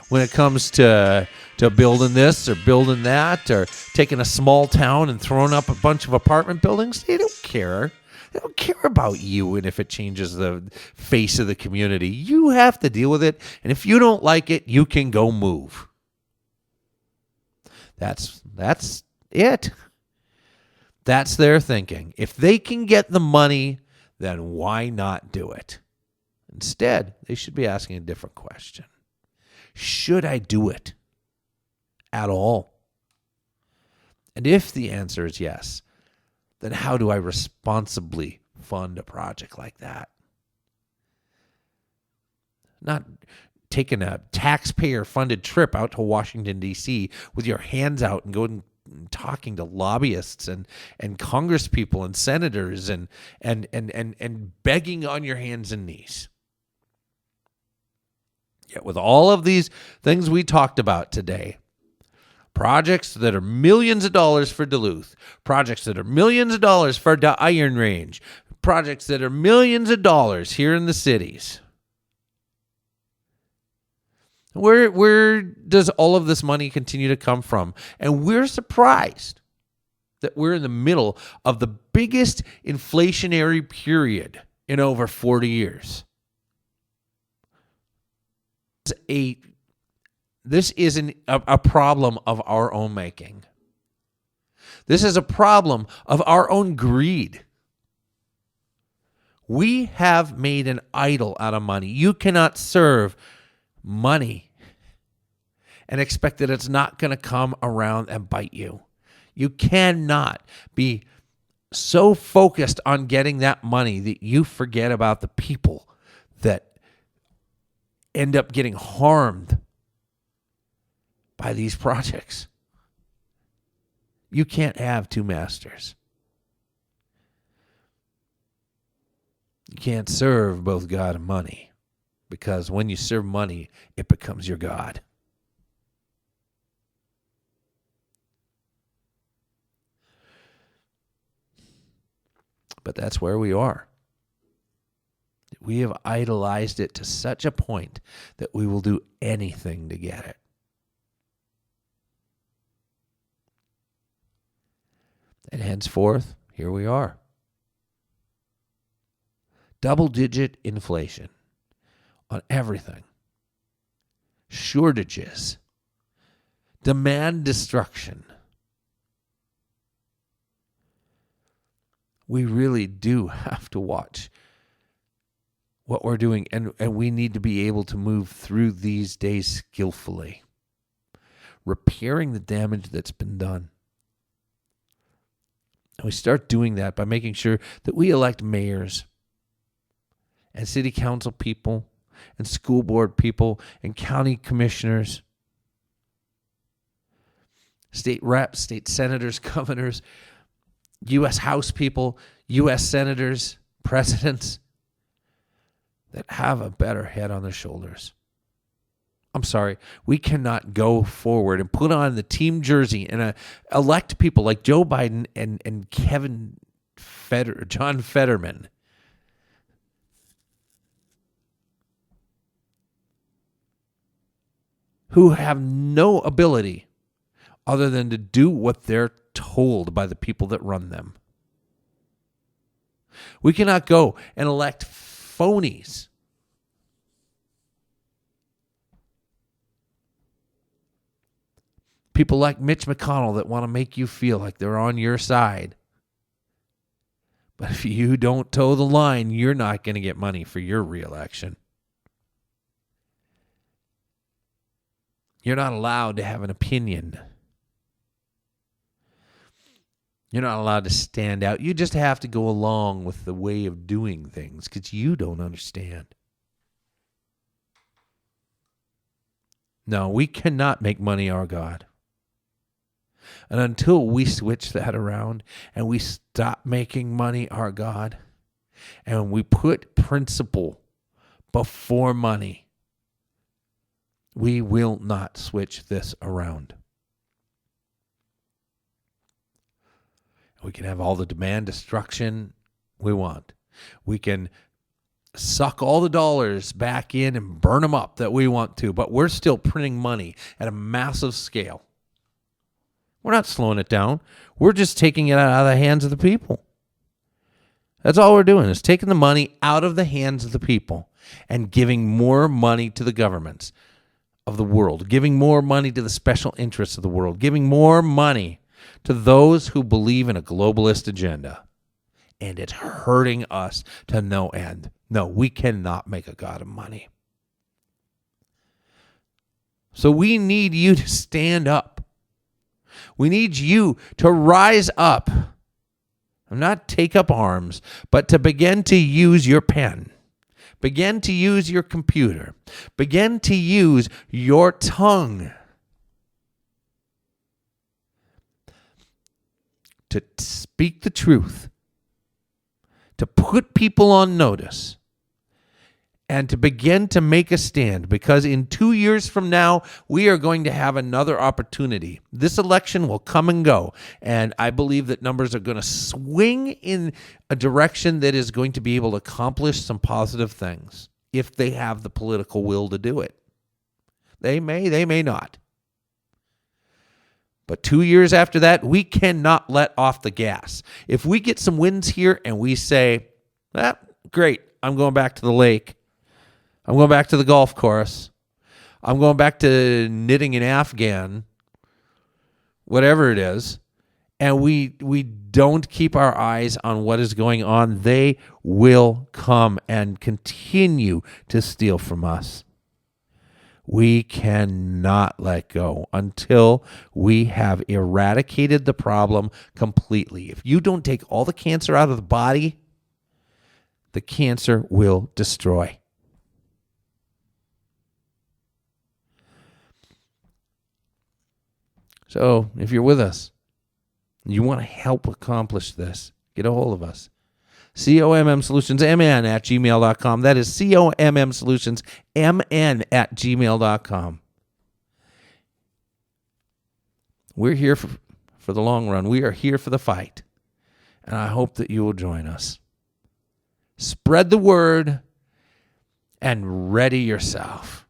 When it comes to building this or building that or taking a small town and throwing up a bunch of apartment buildings, they don't care. They don't care about you and if it changes the face of the community. You have to deal with it, and if you don't like it, you can go move. That's it. That's their thinking. If they can get the money, then why not do it? Instead, they should be asking a different question. Should I do it at all? And if the answer is yes, then how do I responsibly fund a project like that? Not taking a taxpayer-funded trip out to Washington, D.C. with your hands out and going and talking to lobbyists and congresspeople and senators and begging on your hands and knees. Yet with all of these things we talked about today, projects that are millions of dollars for Duluth, projects that are millions of dollars for the Iron Range, projects that are millions of dollars here in the cities. Where does all of this money continue to come from? And we're surprised that we're in the middle of the biggest inflationary period in over 40 years. This isn't a problem of our own making. This is a problem of our own greed. We have made an idol out of money. You cannot serve money and expect that it's not going to come around and bite you. You cannot be so focused on getting that money that you forget about the people that end up getting harmed by these projects. You can't have two masters. You can't serve both God and money, because when you serve money, it becomes your God. But that's where we are. We have idolized it to such a point that we will do anything to get it. And henceforth, here we are. Double-digit inflation on everything. Shortages. Demand destruction. We really do have to watch what we're doing, and we need to be able to move through these days skillfully, repairing the damage that's been done. And we start doing that by making sure that we elect mayors and city council people and school board people and county commissioners, state reps, state senators, governors, U.S. House people, U.S. senators, presidents that have a better head on their shoulders. I'm sorry, we cannot go forward and put on the team jersey and elect people like Joe Biden and John Fetterman, who have no ability other than to do what they're told by the people that run them. We cannot go and elect phonies People like Mitch McConnell that want to make you feel like they're on your side. But if you don't toe the line, you're not going to get money for your reelection. You're not allowed to have an opinion. You're not allowed to stand out. You just have to go along with the way of doing things because you don't understand. No, we cannot make money our God. And until we switch that around and we stop making money our God and we put principle before money, we will not switch this around. We can have all the demand destruction we want. We can suck all the dollars back in and burn them up that we want to, but we're still printing money at a massive scale. We're not slowing it down. We're just taking it out of the hands of the people. That's all we're doing is taking the money out of the hands of the people and giving more money to the governments of the world, giving more money to the special interests of the world, giving more money to those who believe in a globalist agenda. And it's hurting us to no end. No, we cannot make a god of money. So we need you to stand up. We need you to rise up. And not take up arms, but to begin to use your pen. Begin to use your computer. Begin to use your tongue. To speak the truth, to put people on notice, and to begin to make a stand, because in 2 years from now, we are going to have another opportunity. This election will come and go, and I believe that numbers are going to swing in a direction that is going to be able to accomplish some positive things if they have the political will to do it. They may not. But 2 years after that, we cannot let off the gas. If we get some wins here and we say, great, I'm going back to the lake. I'm going back to the golf course. I'm going back to knitting an Afghan, whatever it is, and we don't keep our eyes on what is going on, they will come and continue to steal from us. We cannot let go until we have eradicated the problem completely. If you don't take all the cancer out of the body, the cancer will destroy. So if you're with us, you want to help accomplish this, get a hold of us. COMMSolutionsMN@gmail.com. That is COMMSolutionsMN@gmail.com. We're here for the long run. We are here for the fight. And I hope that you will join us. Spread the word and ready yourself,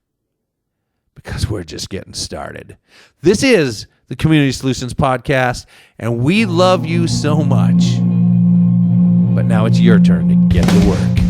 because we're just getting started. This is the Community Solutions Podcast, and we love you so much. But now it's your turn to get to work.